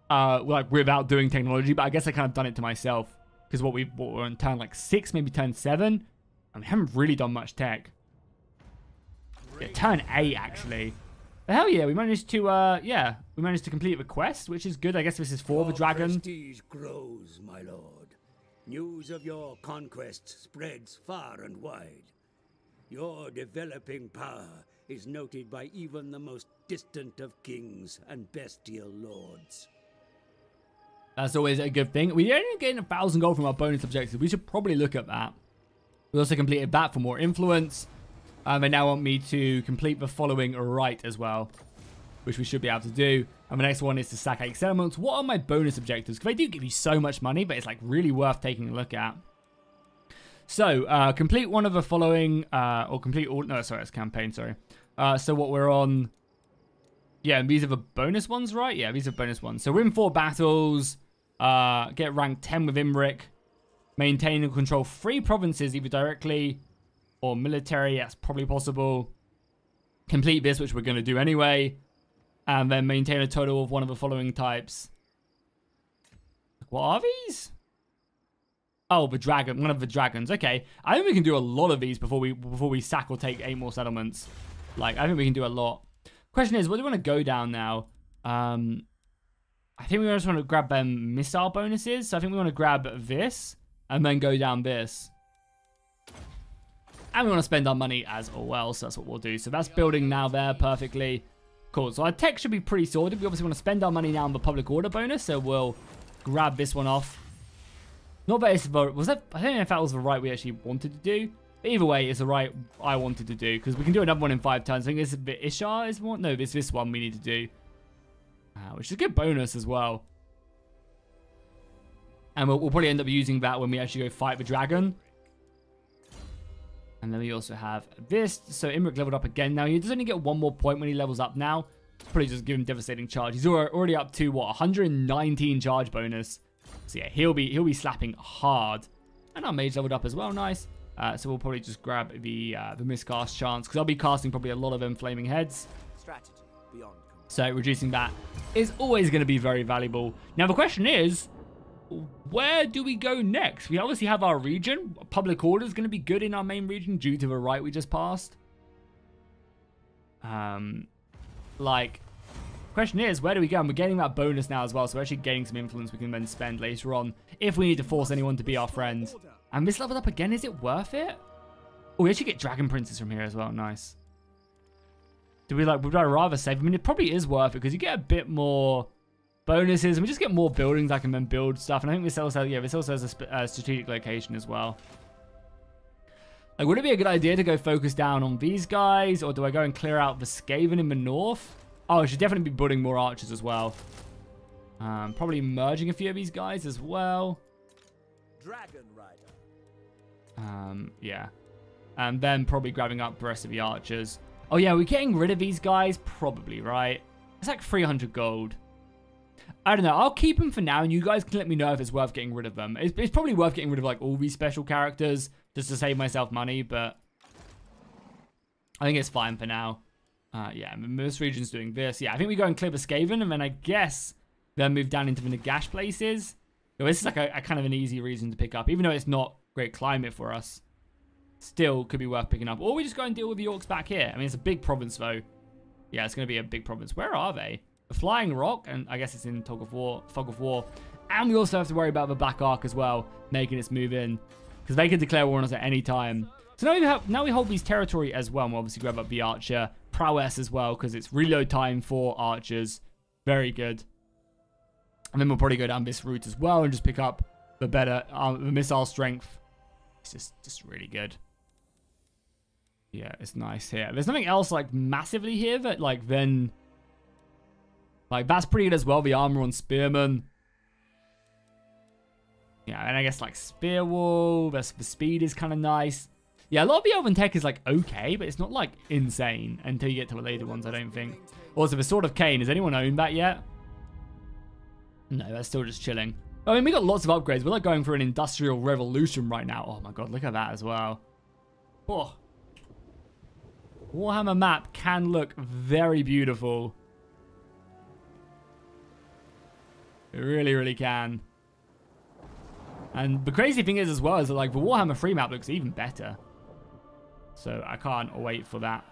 like without doing technology, but I guess I kind of done it to myself because what we're on turn like 6, maybe turn 7, and we haven't really done much tech. Yeah, turn 8 actually. But hell yeah, we managed to we managed to complete the quest, which is good. I guess this is for the dragon. Prestige grows, my lord. News of your conquests spreads far and wide. Your developing power is noted by even the most distant of kings and bestial lords. That's always a good thing. We only gained 1,000 gold from our bonus objective. We should probably look at that. We also completed that for more influence. They now want me to complete the following rite as well, which we should be able to do. And the next one is to sack 8 settlements. What are my bonus objectives? Because they do give you so much money, but it's like really worth taking a look at. So, complete one of the following, or complete all, no, sorry, it's campaign, sorry. So what we're on, yeah, these are the bonus ones, right? Yeah, these are bonus ones. So win 4 battles, get rank 10 with Imrik, maintain and control 3 provinces, either directly or military. That's probably possible. Complete this, which we're going to do anyway, and then maintain a total of one of the following types. What are these? Oh, the dragon, one of the dragons. Okay, I think we can do a lot of these before we sack or take 8 more settlements. Like, I think we can do a lot. Question is, what do we want to go down now? I think we just want to grab missile bonuses. So I think we want to grab this and then go down this. And we want to spend our money as well, so that's what we'll do. So that's building now there perfectly. Cool, so our tech should be pretty sorted. We obviously want to spend our money now on the public order bonus, so we'll grab this one off. Not that it's the, was that, I don't know if that was the right we actually wanted to do. But either way, it's the right I wanted to do, because we can do another one in 5 turns. I think this is the Ishar is one. No, it's this one we need to do. Which is a good bonus as well. And we'll probably end up using that when we actually go fight the dragon. And then we also have this. So Imrik leveled up again. Now, he does only get 1 more point when he levels up now. Probably just give him devastating charge. He's already up to what, 119 charge bonus. So yeah, he'll be slapping hard. And our mage leveled up as well, nice. So we'll probably just grab the miscast chance because I'll be casting probably a lot of them flaming heads. Strategy beyond. So reducing that is always going to be very valuable. Now the question is, where do we go next? We obviously have our region. Public order is going to be good in our main region due to the right we just passed. Like, question is, where do we go? And we're getting that bonus now as well, so we're actually getting some influence we can then spend later on if we need to force anyone to be our friend. And this leveled up again, is it worth it? Oh, we actually get Dragon Princes from here as well, nice. Would I rather save? I mean, it probably is worth it because you get a bit more bonuses and we just get more buildings I can then build stuff. And I think this also has a strategic location as well. Like, would it be a good idea to go focus down on these guys, or do I go and clear out the Skaven in the north? Oh, I should definitely be building more archers as well. Probably merging a few of these guys as well. Dragon Rider. Yeah. And then probably grabbing up the rest of the archers. Oh yeah, we're getting rid of these guys? Probably, right? It's like 300 gold. I don't know. I'll keep them for now, and you guys can let me know if it's worth getting rid of them. It's probably worth getting rid of, like, all these special characters just to save myself money, but I think it's fine for now. Yeah, most region's doing this. Yeah, I think we go and clear the Skaven, and then I guess then move down into the Nagash places. So this is like a kind of an easy region to pick up, even though it's not great climate for us. Still could be worth picking up. Or we just go and deal with the orcs back here. I mean, it's a big province, though. Yeah, it's going to be a big province. Where are they? The Flying Rock, and I guess it's in Fog of War. And we also have to worry about the Black Ark as well, making its move in. Because they can declare war on us at any time. So now we hold these territory as well. And we'll obviously grab up the Archer prowess as well, because it's reload time for archers. Very good. And then we'll probably go down this route as well and just pick up the better the missile strength. It's just really good. Yeah, it's nice here. There's nothing else like massively here that like then like that's pretty good as well. The armor on spearmen. Yeah, and I guess like spear wall. The speed is kind of nice. Yeah, a lot of the elven tech is like okay, but it's not like insane until you get to the later ones, I don't think. Also, the Sword of Cain. Has anyone owned that yet? No, that's still just chilling. I mean, we got lots of upgrades. We're like going for an industrial revolution right now. Oh my god, look at that as well. Oh. Warhammer map can look very beautiful. It really, really can. And the crazy thing is as well is that like the Warhammer 3 map looks even better. So I can't wait for that.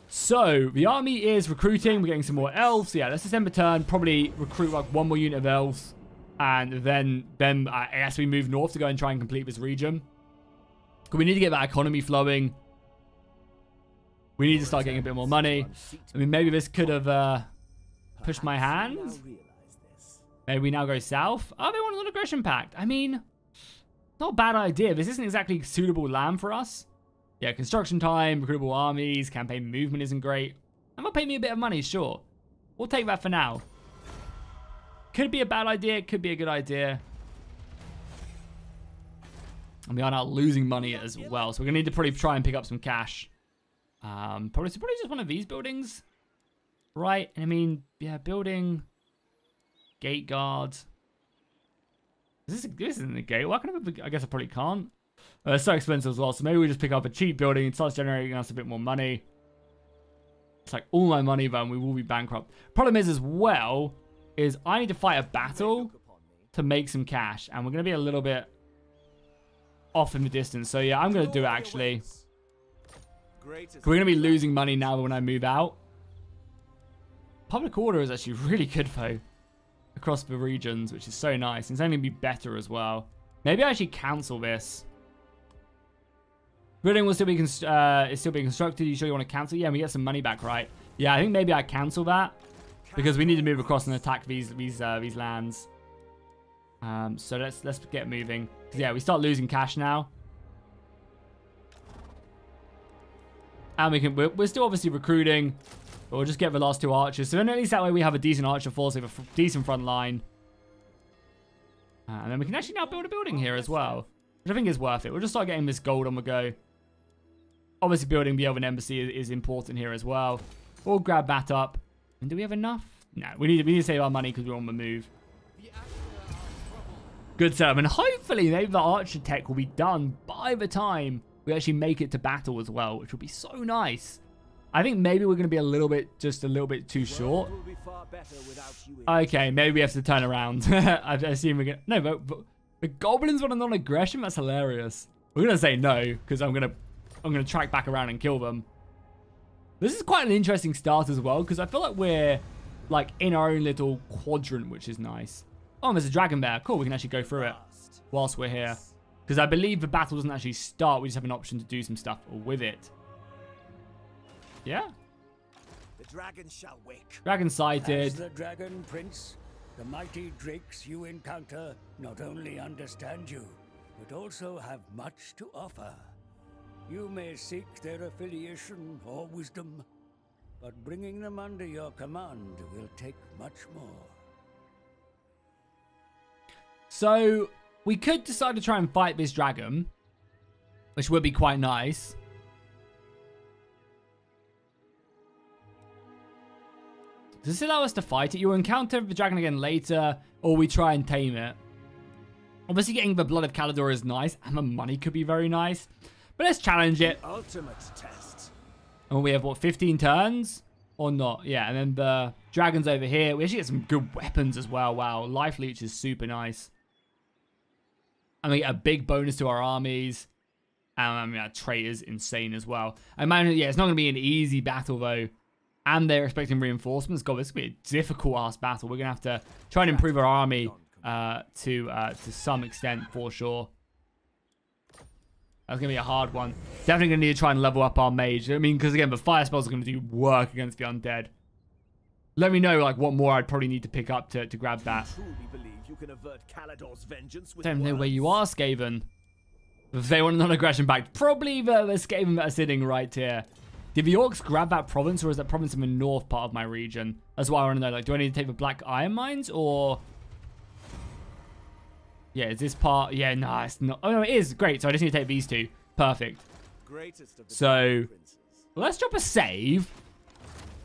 So the army is recruiting. We're getting some more elves. Yeah, let's December turn. Probably recruit like one more unit of elves. And then I guess we move north to go and try and complete this region. Because we need to get that economy flowing. We need to start getting a bit more money. I mean, maybe this could have pushed my hand. Maybe we now go south. Oh, they want an aggression pact. I mean, not a bad idea. This isn't exactly suitable land for us. Yeah, construction time, recruitable armies, campaign movement isn't great. And they'll pay me a bit of money, sure. We'll take that for now. Could be a bad idea, could be a good idea. And we are now losing money as well. So we're going to need to probably try and pick up some cash. Probably just one of these buildings. Right, I mean, yeah, building... Gate guard. This isn't a gate. Why can I guess I probably can't. It's so expensive as well. So maybe we just pick up a cheap building. It starts generating us a bit more money. It's like all my money, then we will be bankrupt. Problem is as well, is I need to fight a battle to make some cash. And we're going to be a little bit off in the distance. So yeah, I'm going to do it actually. We're going to be losing money now when I move out. Public order is actually really good though. Across the regions, which is so nice. It's only going to be better as well. Maybe I actually cancel this. Building will still be is still being constructed. You sure you want to cancel? Yeah, we get some money back, right? Yeah, I think maybe I cancel that because we need to move across and attack these lands. So let's get moving. Yeah, we start losing cash now, and we're still obviously recruiting. But we'll just get the last two archers. So then at least that way we have a decent archer force. We have a decent front line. And then we can actually now build a building here as well. Which I think is worth it. We'll just start getting this gold on the go. Obviously building the Elven Embassy is important here as well. We'll grab that up. And do we have enough? No, we need to save our money because we're on the move. Good setup. And hopefully maybe the archer tech will be done by the time we actually make it to battle as well, which will be so nice. I think maybe we're going to be just a little bit too short. Okay, maybe we have to turn around. I assume we're going to... No, but the goblins want a non-aggression? That's hilarious. We're going to say no, because I'm going to track back around and kill them. This is quite an interesting start as well, because I feel like we're like in our own little quadrant, which is nice. Oh, there's a dragon there. Cool, we can actually go through it whilst we're here. Because I believe the battle doesn't actually start. We just have an option to do some stuff with it. Yeah. The dragon shall wake. Dragon sighted. As the dragon prince, the mighty drakes you encounter not only understand you, but also have much to offer. You may seek their affiliation or wisdom, but bringing them under your command will take much more. So, we could decide to try and fight this dragon, which would be quite nice. Does this allow us to fight it? You'll encounter the dragon again later, or we try and tame it. Obviously, getting the blood of Kalador is nice, and the money could be very nice. But let's challenge it. Ultimate test. And we have, what, 15 turns? Or not? Yeah, and then the dragon's over here. We actually get some good weapons as well. Wow, life leech is super nice. And we get a big bonus to our armies. And I mean, our trait is insane as well. I imagine, yeah, it's not going to be an easy battle, though. And they're expecting reinforcements. God, this is going to be a difficult-ass battle. We're going to have to try and improve our army to some extent, for sure. That's going to be a hard one. Definitely going to need to try and level up our mage. I mean, because, again, the fire spells are going to do work against the undead. Let me know, like, what more I'd probably need to pick up to grab that. You truly believe you can avert Kalador's vengeance with Don't know words? where you are, Skaven. If they want a non-aggression back, probably the Skaven that are sitting right here. Did the orcs grab that province, or is that province in the north part of my region? That's what I want to know. Like, do I need to take the black iron mines, or... Yeah, is this part... Yeah, no, it's not... Oh, no, it is. Great, so I just need to take these two. Perfect. Greatest of the So, princes. let's drop a save.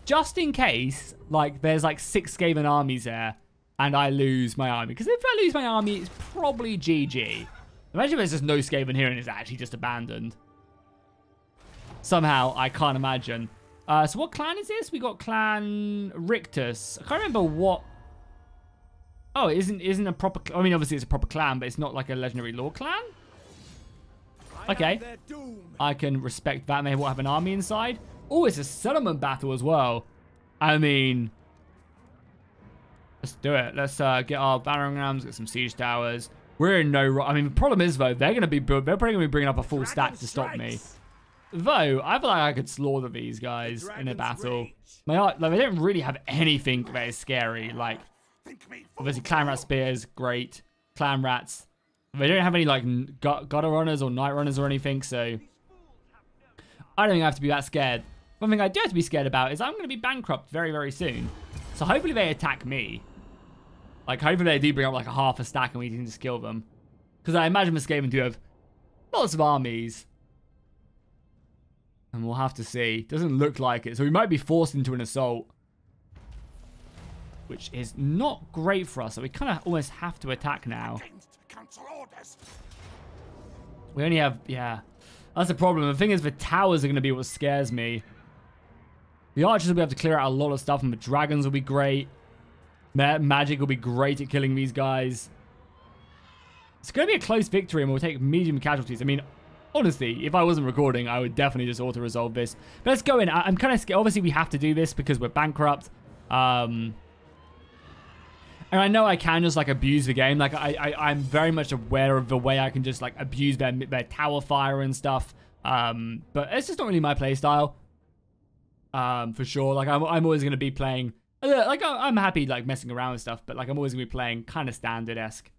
Just in case, like, there's, like, 6 Skaven armies there, and I lose my army. Because if I lose my army, it's probably GG. Imagine if there's just no Skaven here, and it's actually just abandoned. Somehow, I can't imagine. So what clan is this? We got Clan Rictus. I can't remember what... Oh, it isn't a proper... I mean, obviously it's a proper clan, but it's not like a legendary lore clan? Okay. I can respect that. Maybe we'll have an army inside. Oh, it's a settlement battle as well. I mean... Let's do it. Let's get our battering rams, get some siege towers. We're in no... I mean, the problem is, though, they're probably going to be bringing up a full stack to stop me. Though, I feel like I could slaughter these guys in a battle. Like, they don't really have anything that is scary. Like, obviously, clan rat spears, great. Clan rats. They don't have any, like, gutter runners or night runners or anything, so... I don't think I have to be that scared. One thing I do have to be scared about is I'm going to be bankrupt very, very soon. So hopefully they attack me. Like, hopefully they do bring up, like, a half a stack and we can just kill them. Because I imagine the Skaven do have lots of armies. And we'll have to see. Doesn't look like it. So we might be forced into an assault. Which is not great for us. So we kind of almost have to attack now. We only have... Yeah. That's the problem. The thing is, the towers are going to be what scares me. The archers will be able to clear out a lot of stuff. And the dragons will be great. Magic will be great at killing these guys. It's going to be a close victory. And we'll take medium casualties. I mean... Honestly, if I wasn't recording, I would definitely just auto-resolve this. But let's go in. I'm kind of scared. Obviously, we have to do this because we're bankrupt. And I know I can just, like, abuse the game. Like, I'm very much aware of the way I can just, like, abuse their tower fire and stuff. But it's just not really my playstyle. For sure. Like, I'm always going to be playing... Like, I'm happy, like, messing around with stuff. But, like, I'm always going to be playing kind of standard-esque.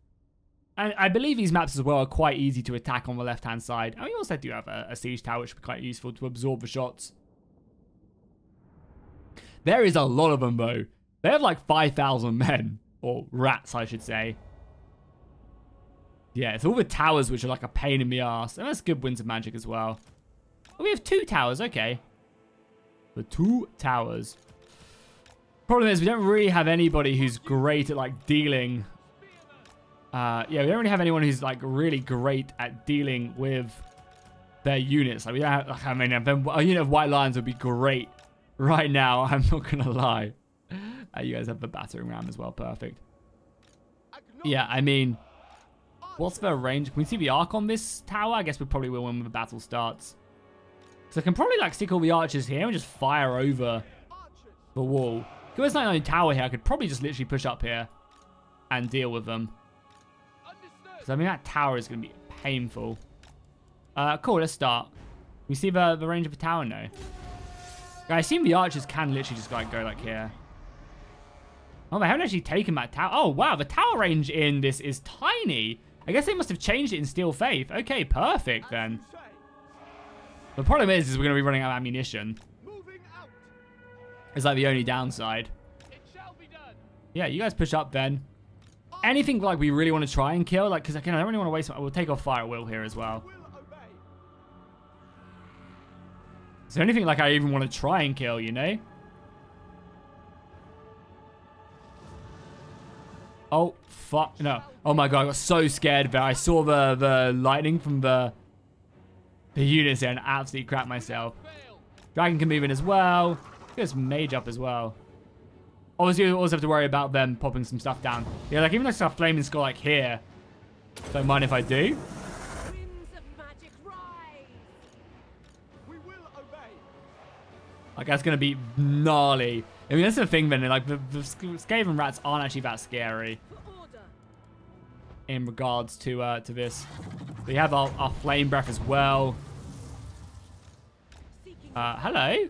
And I believe these maps as well are quite easy to attack on the left-hand side. And we also do have a siege tower, which would be quite useful to absorb the shots. There is a lot of them, though. They have like 5,000 men. Or rats, I should say. Yeah, it's all the towers which are like a pain in the ass. And that's good winds of magic as well. Oh, we have 2 towers, okay. The 2 towers. Problem is, we don't really have anybody who's great at, like, dealing. Yeah, we don't really have anyone who's, like, really great at dealing with their units. Like, we don't have, like, I mean, a unit of white lions would be great right now. I'm not going to lie. You guys have the battering ram as well. Perfect. Yeah, I mean, what's the range? Can we see the arc on this tower? I guess we probably will when the battle starts. So I can probably, like, stick all the archers here and just fire over the wall. If there's not only tower here, I could probably just literally push up here and deal with them. Because, I mean, that tower is going to be painful. Cool, let's start. We see the range of the tower now. I assume the archers can literally just, like, go, like, here. Oh, they haven't actually taken that tower. Oh, wow, the tower range in this is tiny. I guess they must have changed it in Steel Faith. Okay, perfect, then. The problem is we're going to be running out of ammunition. It's like the only downside. Yeah, you guys push up then. Anything like we really want to try and kill, like, because again, I don't really want to waste. We'll take off fire at will here as well. Is there anything like I even want to try and kill? You know? Oh fuck no! Oh my god, I got so scared there. I saw the lightning from the units there and absolutely crapped myself. Dragon can move in as well. There's mage up as well. Obviously, you also have to worry about them popping some stuff down. Yeah, like even though stuff flaming skull like here. Don't mind if I do. Like that's gonna be gnarly. I mean, that's the thing then. Like the Skaven rats aren't actually that scary in regards to this. We have our flame breath as well. Hello.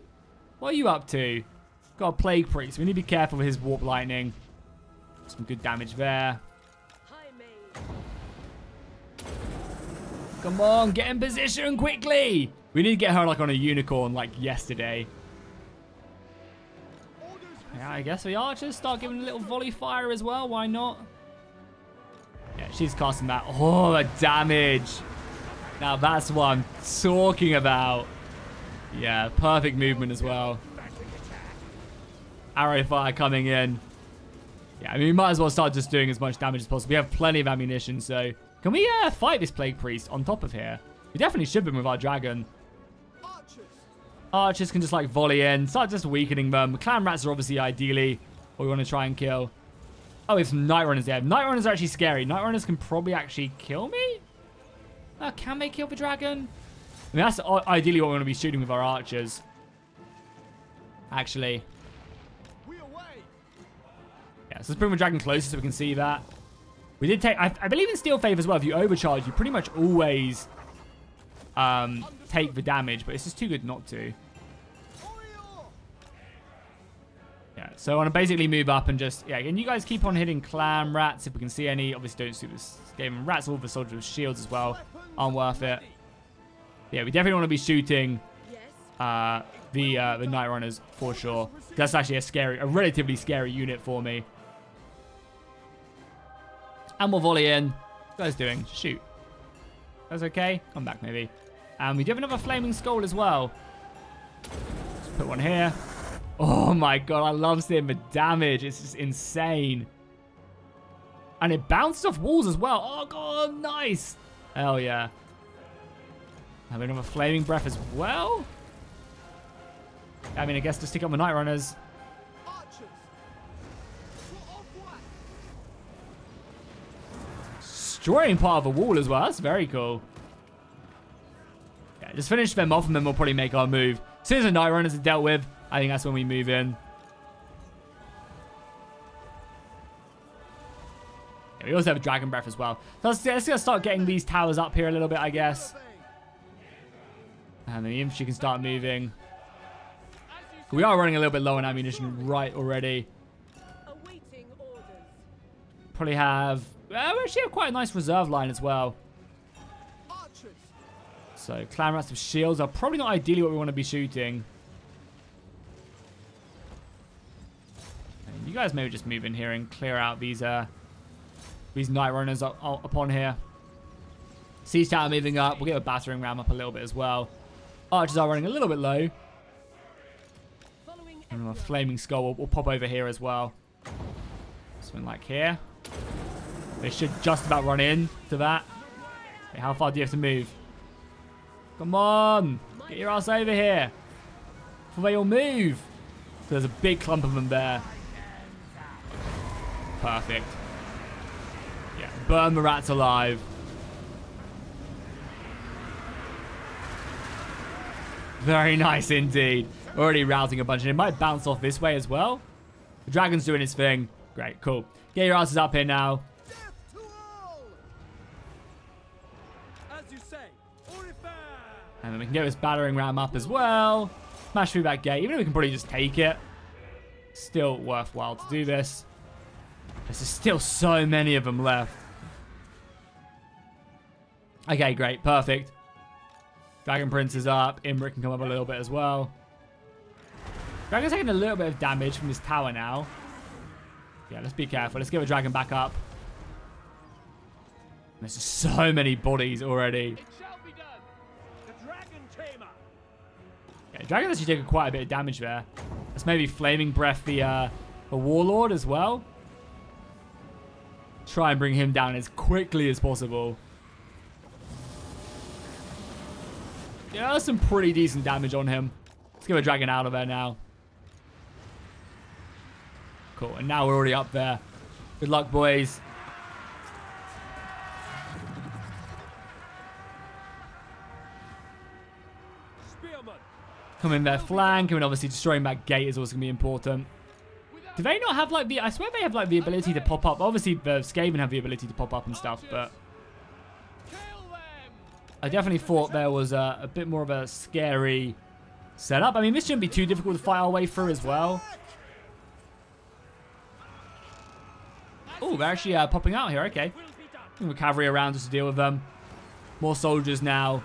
What are you up to? Got a plague priest. We need to be careful with his warp lightning. Some good damage there. Come on, get in position quickly. We need to get her like on a unicorn like yesterday. Yeah, I guess the archers start giving a little volley fire as well. Why not? Yeah, she's casting that. Oh, the damage. Now that's what I'm talking about. Yeah, perfect movement as well. Arrow fire coming in. Yeah, I mean, we might as well start just doing as much damage as possible. We have plenty of ammunition, so... Can we fight this plague priest on top of here? We definitely should be with our dragon. Archers can just, like, volley in. Start just weakening them. Clan rats are obviously ideally what we want to try and kill. Oh, it's night runners there. Night runners are actually scary. Night runners can probably actually kill me? Can they kill the dragon? I mean, that's ideally what we're going to be shooting with our archers. Actually. Yeah, so let's bring the dragon closer so we can see that. We did take... I believe in Steel Faith as well. If you overcharge, you pretty much always take the damage. But it's just too good not to. Yeah, so I want to basically move up and just... Yeah, and you guys keep on hitting clan rats if we can see any. Obviously, don't shoot this game. Rats, all the soldiers with shields as well. Aren't worth it. Yeah, we definitely want to be shooting the night runners for sure. That's actually a relatively scary unit for me. And we'll volley in. What you guys doing? Shoot. That's okay. Come back maybe. And we do have another flaming skull as well. Let's put one here. Oh my god, I love seeing the damage. It's just insane. And it bounced off walls as well. Oh god, nice. Hell yeah. Have another flaming breath as well. I mean, I guess to stick up the night runners. Destroying part of a wall as well. That's very cool. Yeah, just finish them off and then we'll probably make our move. As soon as the night runners are dealt with, I think that's when we move in. Yeah, we also have a dragon breath as well. So let's start getting these towers up here a little bit, I guess. And then the infantry can start moving. We are running a little bit low on ammunition right already. Probably have... we actually have quite a nice reserve line as well. So, clan rats with shields are probably not ideally what we want to be shooting. And you guys maybe just move in here and clear out these night runners upon here. Siege tower moving up. We'll get a battering ram up a little bit as well. Archers are running a little bit low. And a flaming skull will pop over here as well. Something like here. They should just about run in to that. Okay, how far do you have to move? Come on. Get your ass over here. Before they all move. So there's a big clump of them there. Perfect. Yeah, burn the rats alive. Very nice indeed. Already routing a bunch. And it might bounce off this way as well. The dragon's doing his thing. Great, cool. Get your asses up here now. As you say, And then we can get this battering ram up as well. Smash through that gate. Even though we can probably just take it. Still worthwhile to do this. There's still so many of them left. Okay, great. Perfect. Dragon Prince is up. Imrik can come up a little bit as well. Dragon's taking a little bit of damage from this tower now. Yeah, let's be careful. Let's get the dragon back up. There's just so many bodies already. it shall be done. The dragon tamer. Yeah, dragon's actually taking quite a bit of damage there. Let's maybe Flaming Breath the Warlord as well. Try and bring him down as quickly as possible. Yeah, that's some pretty decent damage on him. Let's get a dragon out of there now. Cool, and now we're already up there. Good luck, boys. Spearman. Coming their flank, and obviously destroying that gate is also going to be important. Do they not have, like, the... I swear they have, like, the ability to pop up. Obviously, the Skaven have the ability to pop up and stuff, but... I definitely thought there was a bit more of a scary setup. I mean, this shouldn't be too difficult to fight our way through as well. Oh, they're actually popping out here. Okay. The cavalry around just to deal with them. More soldiers now.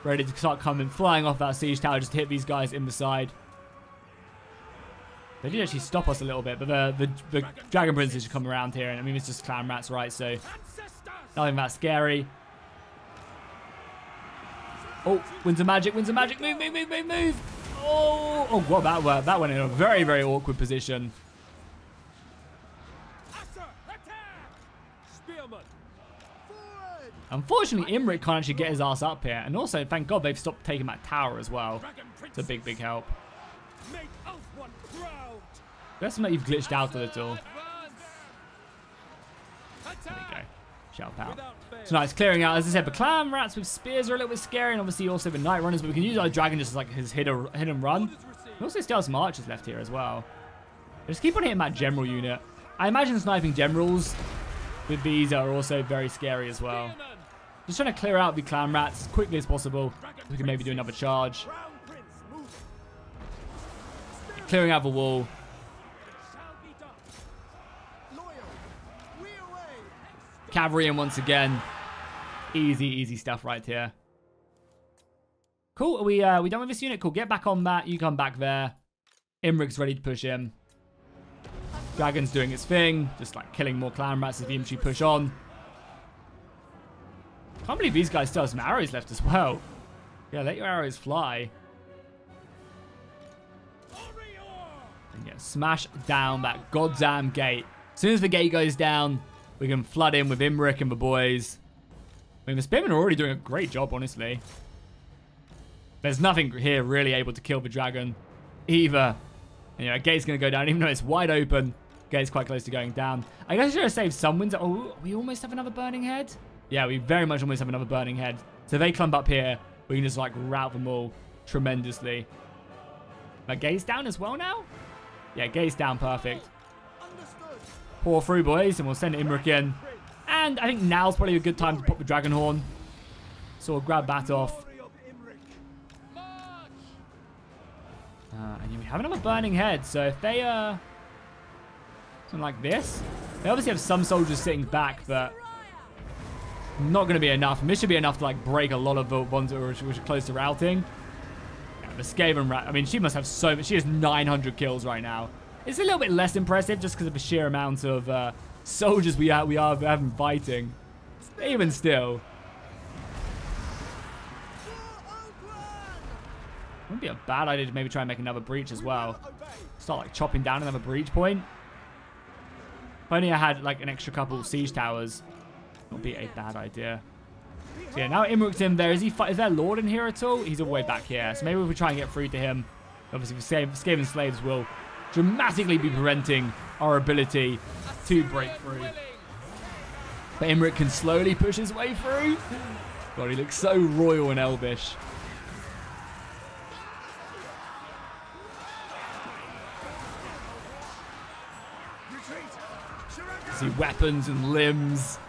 Ready to start coming, flying off that siege tower just to hit these guys in the side. They did actually stop us a little bit, but the Dragon Princes should come around here. And I mean, it's just clan rats, right? So, nothing that scary. Oh, winds of magic, winds of magic. Move, move, move, move, move. Oh, well, that went in a very, very awkward position. Unfortunately, Imrik can't actually get his ass up here. And also, thank God they've stopped taking that tower as well. It's a big, big help. Let's admit you've glitched out a little. There we go. Shout out. So nice, clearing out. As I said, the clan rats with spears are a little bit scary. And obviously also the night runners. But we can use our dragon just as like his hit and run. We also still have some archers left here as well. Just keep on hitting that general unit. I imagine sniping generals with these are also very scary as well. Just trying to clear out the clan rats as quickly as possible. We can maybe do another charge. Clearing out the wall. Cavalry in once again. Easy, easy stuff right here. Cool. Are we done with this unit? Cool. Get back on that. You come back there. Imrik's ready to push him. Dragon's doing its thing. Just like killing more clan rats as the infantry push on. Can't believe these guys still have some arrows left as well. Yeah, let your arrows fly. And yeah, smash down that goddamn gate. As soon as the gate goes down, we can flood in with Imrik and the boys. I mean, the spearmen are already doing a great job, honestly. There's nothing here really able to kill the dragon either. And, you know, a gate's going to go down, even though it's wide open. Gate's quite close to going down. I guess I should have saved some winds. Oh, we almost have another burning head. Yeah, we very much almost have another burning head. So if they clump up here, we can just, like, rout them all tremendously. But gate's down as well now? Yeah, gate's down. Perfect. Pour through, boys, and we'll send Imrik in. And I think now's probably a good time to pop the dragon horn. So we'll grab that off. And we have another burning head. So if they, something like this. They obviously have some soldiers sitting back, but not going to be enough. And this should be enough to, like, break a lot of the ones that which are close to routing. Yeah, the Skaven rat. I mean, she must have so much. She has 900 kills right now. It's a little bit less impressive just because of the sheer amount of soldiers we have fighting. Even still. Wouldn't be a bad idea to maybe try and make another breach as well. Start like chopping down another breach point. If only I had like an extra couple siege towers, it would be a bad idea. So yeah, now Imrik's in there. Is there Lord in here at all? He's all the way back here. So maybe if we try and get through to him, obviously Skaven slaves will dramatically be preventing our ability to break through. But Imrik can slowly push his way through. God, he looks so royal and elvish. See weapons and limbs.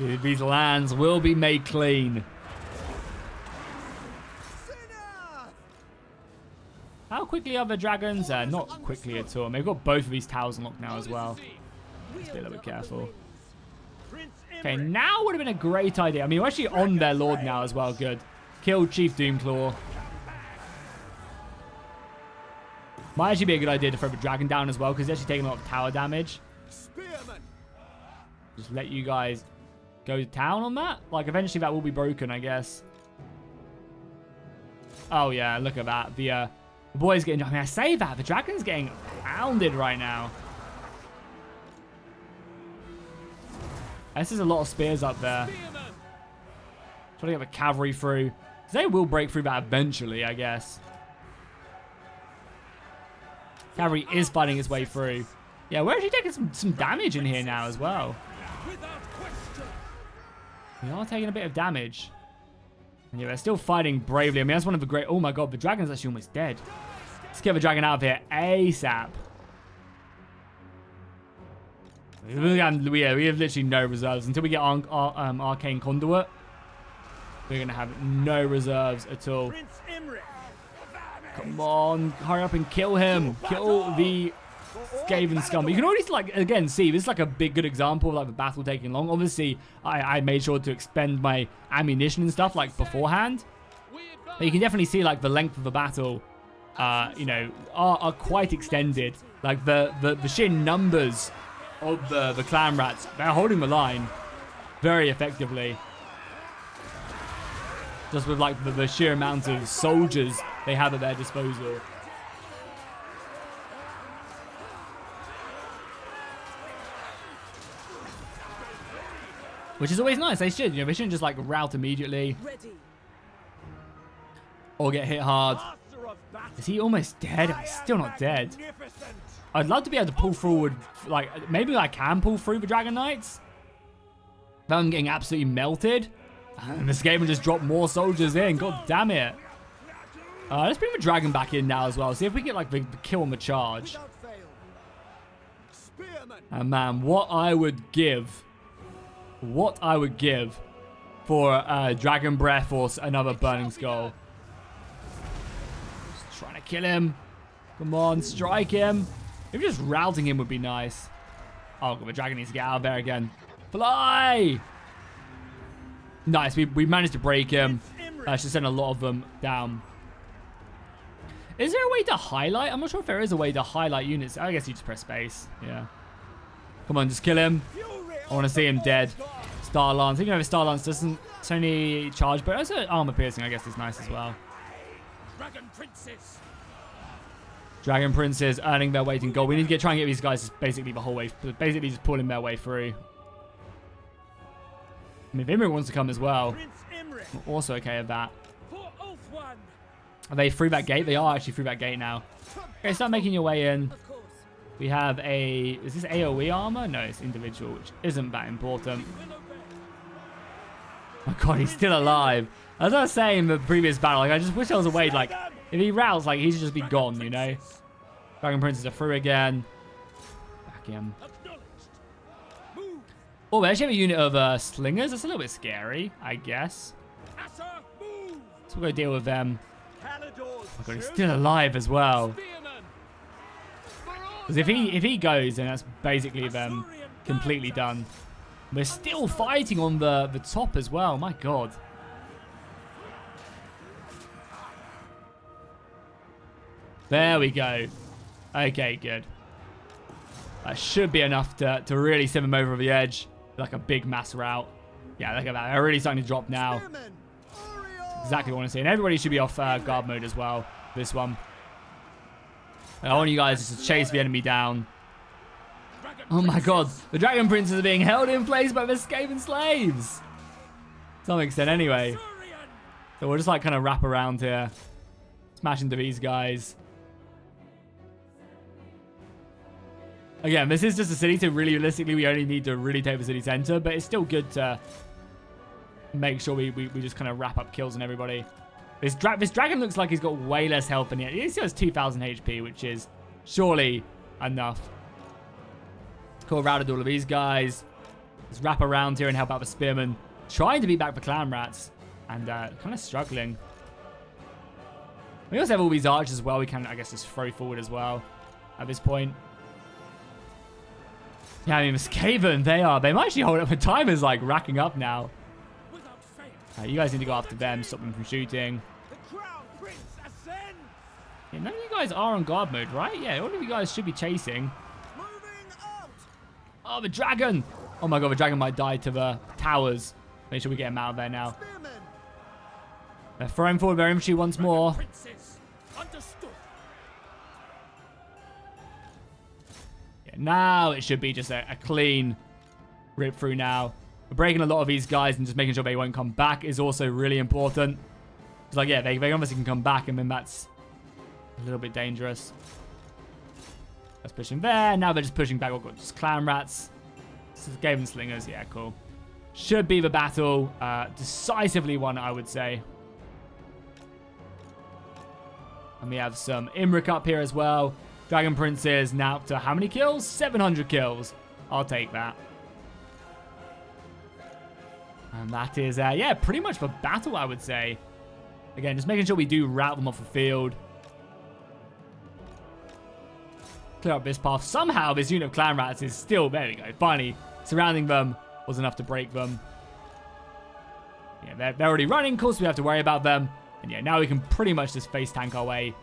These lands will be made clean. How quickly are the dragons? Not quickly at all. They've got both of these towers unlocked now as well. Let's be a little bit careful. Okay, now would have been a great idea. I mean, we're actually on their lord now as well. Good. Killed Chief Doomclaw. Might actually be a good idea to throw the dragon down as well, because he's actually taking a lot of tower damage. Just let you guys go to town on that. Like, eventually that will be broken, I guess. Oh, yeah, look at that. The boy's getting... I mean, I say that. The dragon's getting pounded right now. This is a lot of spears up there. Trying to get the cavalry through. They will break through that eventually, I guess. Cavalry is fighting its way through. Yeah, we're actually taking some damage in here now as well. We are taking a bit of damage. And yeah, they're still fighting bravely. I mean, that's one of the great... Oh my god, the dragon's actually almost dead. Let's get the dragon out of here ASAP. We have literally no reserves. Until we get Arcane Conduit, we're going to have no reserves at all. Come on, hurry up and kill him. Kill the Skaven scum. But you can already, like, again, see, this is like a good example of like the battle taking long. Obviously, I made sure to expend my ammunition and stuff like beforehand. But you can definitely see like the length of the battle, you know, are quite extended. Like the sheer numbers of the clan rats, they're holding the line very effectively. Just with like the sheer amount of soldiers they have at their disposal. Which is always nice. They should, you know, they shouldn't just like rout immediately. Or get hit hard. Is he almost dead? He's still not dead. I'd love to be able to pull forward, like, maybe I can pull through the Dragon Knights. But I'm getting absolutely melted. And this game will just drop more soldiers in. God damn it. Let's bring the dragon back in now as well. See if we can get like the kill on the charge. And man, what I would give for Dragon Breath or another Burning Skull. Just trying to kill him. Come on, strike him. Maybe just routing him would be nice. Oh, God, the dragon needs to get out of there again. Fly! Nice, we managed to break him. Should send a lot of them down. Is there a way to highlight? I'm not sure if there is a way to highlight units. I guess you just press space. Yeah. Come on, just kill him. I want to see him dead. Star Lance. Even though the Star Lance doesn't... It's only charge, but also armor piercing, I guess, is nice as well. Dragon Princes earning their weight in gold. We need to try and get these guys basically the whole way... Basically just pulling their way through. I mean, if Imrik wants to come as well, I'm also okay with that. Are they through that gate? They are actually through that gate now. Okay, start making your way in. We have a... Is this AoE armor? No, it's individual, which isn't that important. Oh god, he's still alive. As I was saying in the previous battle, like, I just wish there was a way, like, if he routs, like, he should just be gone, you know? Dragon Princes are through again. Back in. Oh, we actually have a unit of slingers. That's a little bit scary, I guess. So we'll go deal with them. Oh god, he's still alive as well. Because if he goes, then that's basically them completely done. We're still fighting on the top as well. My god. There we go. Okay, good. That should be enough to really send them over the edge. Like a big mass rout. Yeah, look at that. They're really starting to drop now. Exactly what I want to see. And everybody should be off guard mode as well. This one. I want you guys just to chase the enemy down. Oh my god. The Dragon Princes are being held in place by the Skaven slaves. To some extent anyway. So we'll just like kind of wrap around here. Smash into these guys. Again, this is just a city, so really realistically we only need to really take the city center. But it's still good to make sure we just kind of wrap up kills on everybody. This dragon looks like he's got way less health than yet. He still has 2,000 HP, which is surely enough. Cool, routed all of these guys. Let's wrap around here and help out the spearmen. Trying to beat back the clan rats. And kind of struggling. We also have all these archers as well. We can, I guess, just throw forward as well at this point. Yeah, I mean, the Skaven, they might actually hold up. The time is like racking up now. You guys need to go after them, stop them from shooting. Yeah, none of you guys are on guard mode, right? Yeah, all of you guys should be chasing. Oh, the dragon! Oh my god, the dragon might die to the towers. Make sure we get him out of there now. They're throwing forward their infantry once more. Yeah, now it should be just a clean rip through now. We're breaking a lot of these guys and just making sure they won't come back is also really important. It's like, yeah, they obviously can come back and then that's a little bit dangerous. Let's push him there. Now they're just pushing back. We've got just clan rats. This is Skaven slingers. Yeah, cool. Should be the battle. Decisively won, I would say. And we have some Imrik up here as well. Dragon Princes now up to how many kills? 700 kills. I'll take that. And that is, yeah, pretty much the battle, I would say. Again, just making sure we do rout them off the field. Clear up this path. Somehow, this unit of clan rats is still, there we go, finally surrounding them was enough to break them. Yeah, they're already running. Of course, we have to worry about them. And yeah, now we can pretty much just face tank our way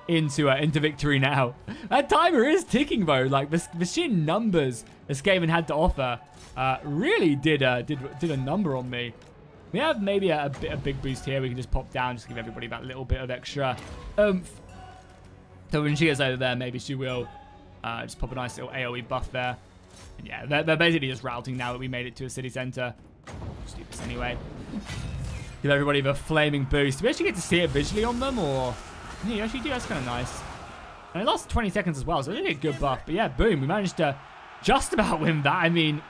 into victory now. That timer is ticking, though. Like, the sheer numbers the Skaven had to offer really did a number on me. We have maybe a big boost here. We can just pop down, just give everybody that little bit of extra oomph. So when she gets over there, maybe she will just pop a nice little AoE buff there. And yeah, they're basically just routing now that we made it to a city center. Just do this anyway. Give everybody the flaming boost. Do we actually get to see it visually on them, or... Yeah, you actually do. That's kind of nice. And it lasts 20 seconds as well, so it's a good buff. But yeah, boom. We managed to just about win that. I mean,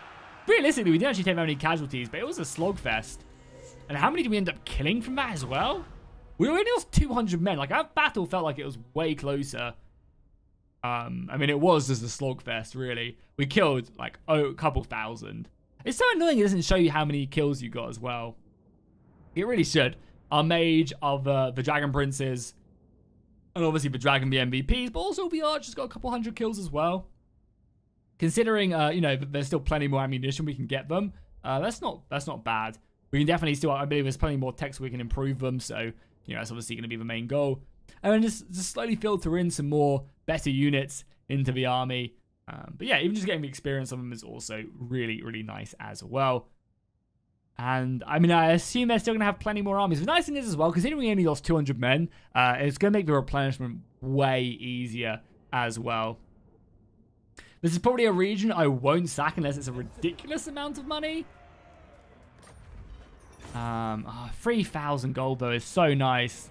realistically, we didn't actually take that many casualties, but it was a slogfest. And how many did we end up killing from that as well? We only lost 200 men. Like, our battle felt like it was way closer. I mean, it was just a slogfest, really. We killed, like, a couple thousand. It's so annoying it doesn't show you how many kills you got as well. It really should. Our mage, the Dragon Princes, and obviously the Dragon, the MVPs, but also the Archers got a couple hundred kills as well. Considering, you know, there's still plenty more ammunition we can get them, that's not bad. We can definitely still, I believe there's plenty more techs we can improve them, so, you know, that's obviously going to be the main goal. And then just slowly filter in some more better units into the army. But yeah, even just getting the experience of them is also really, really nice as well. And, I mean, I assume they're still going to have plenty more armies. The nice thing is as well, considering we only lost 200 men, it's going to make the replenishment way easier as well. This is probably a region I won't sack unless it's a ridiculous amount of money. 3,000 gold, though, is so nice.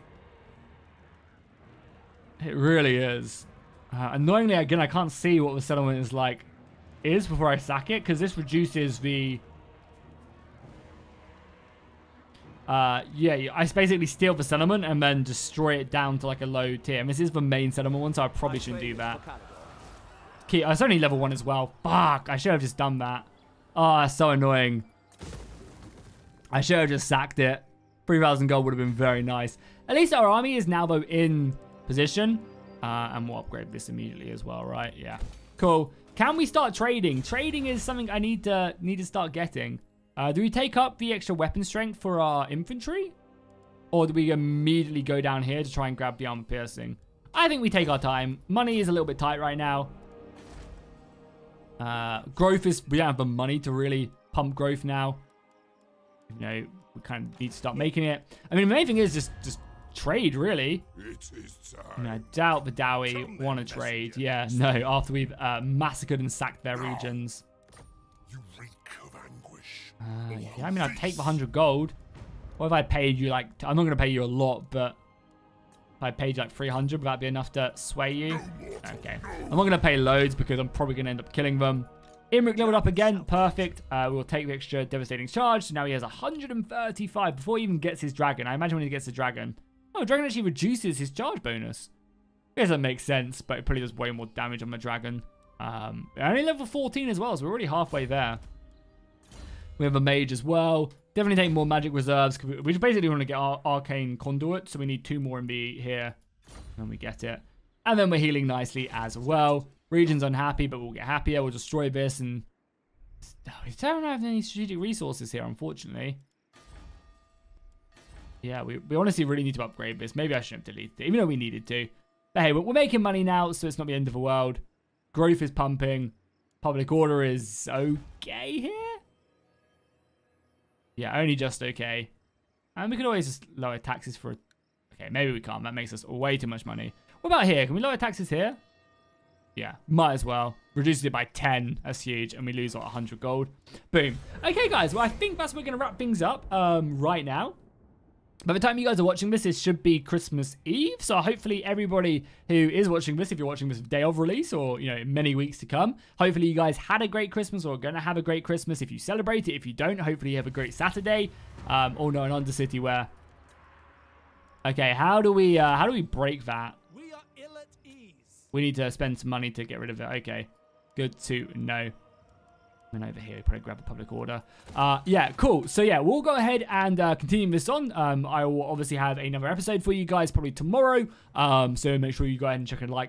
It really is. Annoyingly, again, I can't see what the settlement is before I sack it, because this reduces the... yeah, I basically steal the settlement and then destroy it down to like a low tier. And this is the main settlement one, so I probably shouldn't do that. It's only level 1 as well. Fuck, I should have just done that. Oh, that's so annoying. I should have just sacked it. 3,000 gold would have been very nice. At least our army is now, though, in position. And we'll upgrade this immediately as well, right? Yeah. Cool. Can we start trading? Trading is something I need to start getting. Do we take up the extra weapon strength for our infantry? Or do we immediately go down here to try and grab the armor piercing? I think we take our time. Money is a little bit tight right now. Growth is... We don't have the money to really pump growth now. You know, we kind of need to start making it. I mean, the main thing is just trade, really. It is time. I mean, I doubt the Dowie want to trade. Yeah, no, after we've massacred and sacked their regions. You reek of anguish. Yeah, I mean, I'd take the 100 gold. What if I paid you, like, I'm not going to pay you a lot, but if I paid you, like, 300, would that be enough to sway you? Okay. I'm not going to pay loads because I'm probably going to end up killing them. Imrik leveled up again. Perfect. We'll take the extra devastating charge. So now he has 135 before he even gets his dragon. I imagine when he gets the dragon. Oh, dragon actually reduces his charge bonus. I guess that makes sense, but it probably does way more damage on my dragon. Only level 14 as well, so we're already halfway there. We have a mage as well. Definitely take more magic reserves. We basically want to get our arcane conduit, so we need 2 more in here. And we get it. And then we're healing nicely as well. Region's unhappy, but we'll get happier. We'll destroy this, and we don't have any strategic resources here, unfortunately. Yeah, we honestly really need to upgrade this. Maybe I shouldn't have deleted it, even though we needed to. But hey, we're making money now, so it's not the end of the world. Growth is pumping. Public order is okay here. Yeah, only just okay. And we could always just lower taxes for... Okay, maybe we can't. That makes us way too much money. What about here? Can we lower taxes here? Yeah, might as well. Reduces it by 10. That's huge. And we lose like 100 gold. Boom. Okay, guys. Well, I think that's where we're going to wrap things up right now. By the time you guys are watching this, it should be Christmas Eve. So hopefully everybody who is watching this, if you're watching this day of release or, you know, in many weeks to come, hopefully you guys had a great Christmas or are going to have a great Christmas if you celebrate it. If you don't, hopefully you have a great Saturday. Oh no, an Undercity where... Okay, how do we break that? We are ill at ease. We need to spend some money to get rid of it. Okay, good to know. And over here, probably grab a public order. Yeah, cool. So yeah, we'll go ahead and continue this on. I will obviously have another episode for you guys probably tomorrow. So make sure you go ahead and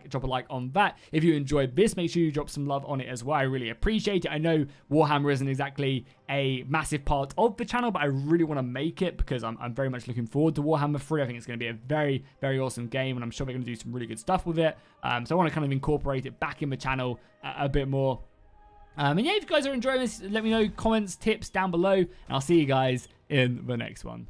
drop a like on that. If you enjoyed this, make sure you drop some love on it as well. I really appreciate it. I know Warhammer isn't exactly a massive part of the channel, but I really want to make it because I'm very much looking forward to Warhammer 3. I think it's going to be a very, very awesome game, and I'm sure they're going to do some really good stuff with it. So I want to kind of incorporate it back in the channel a bit more. And yeah, if you guys are enjoying this, let me know comments, tips down below, and I'll see you guys in the next one.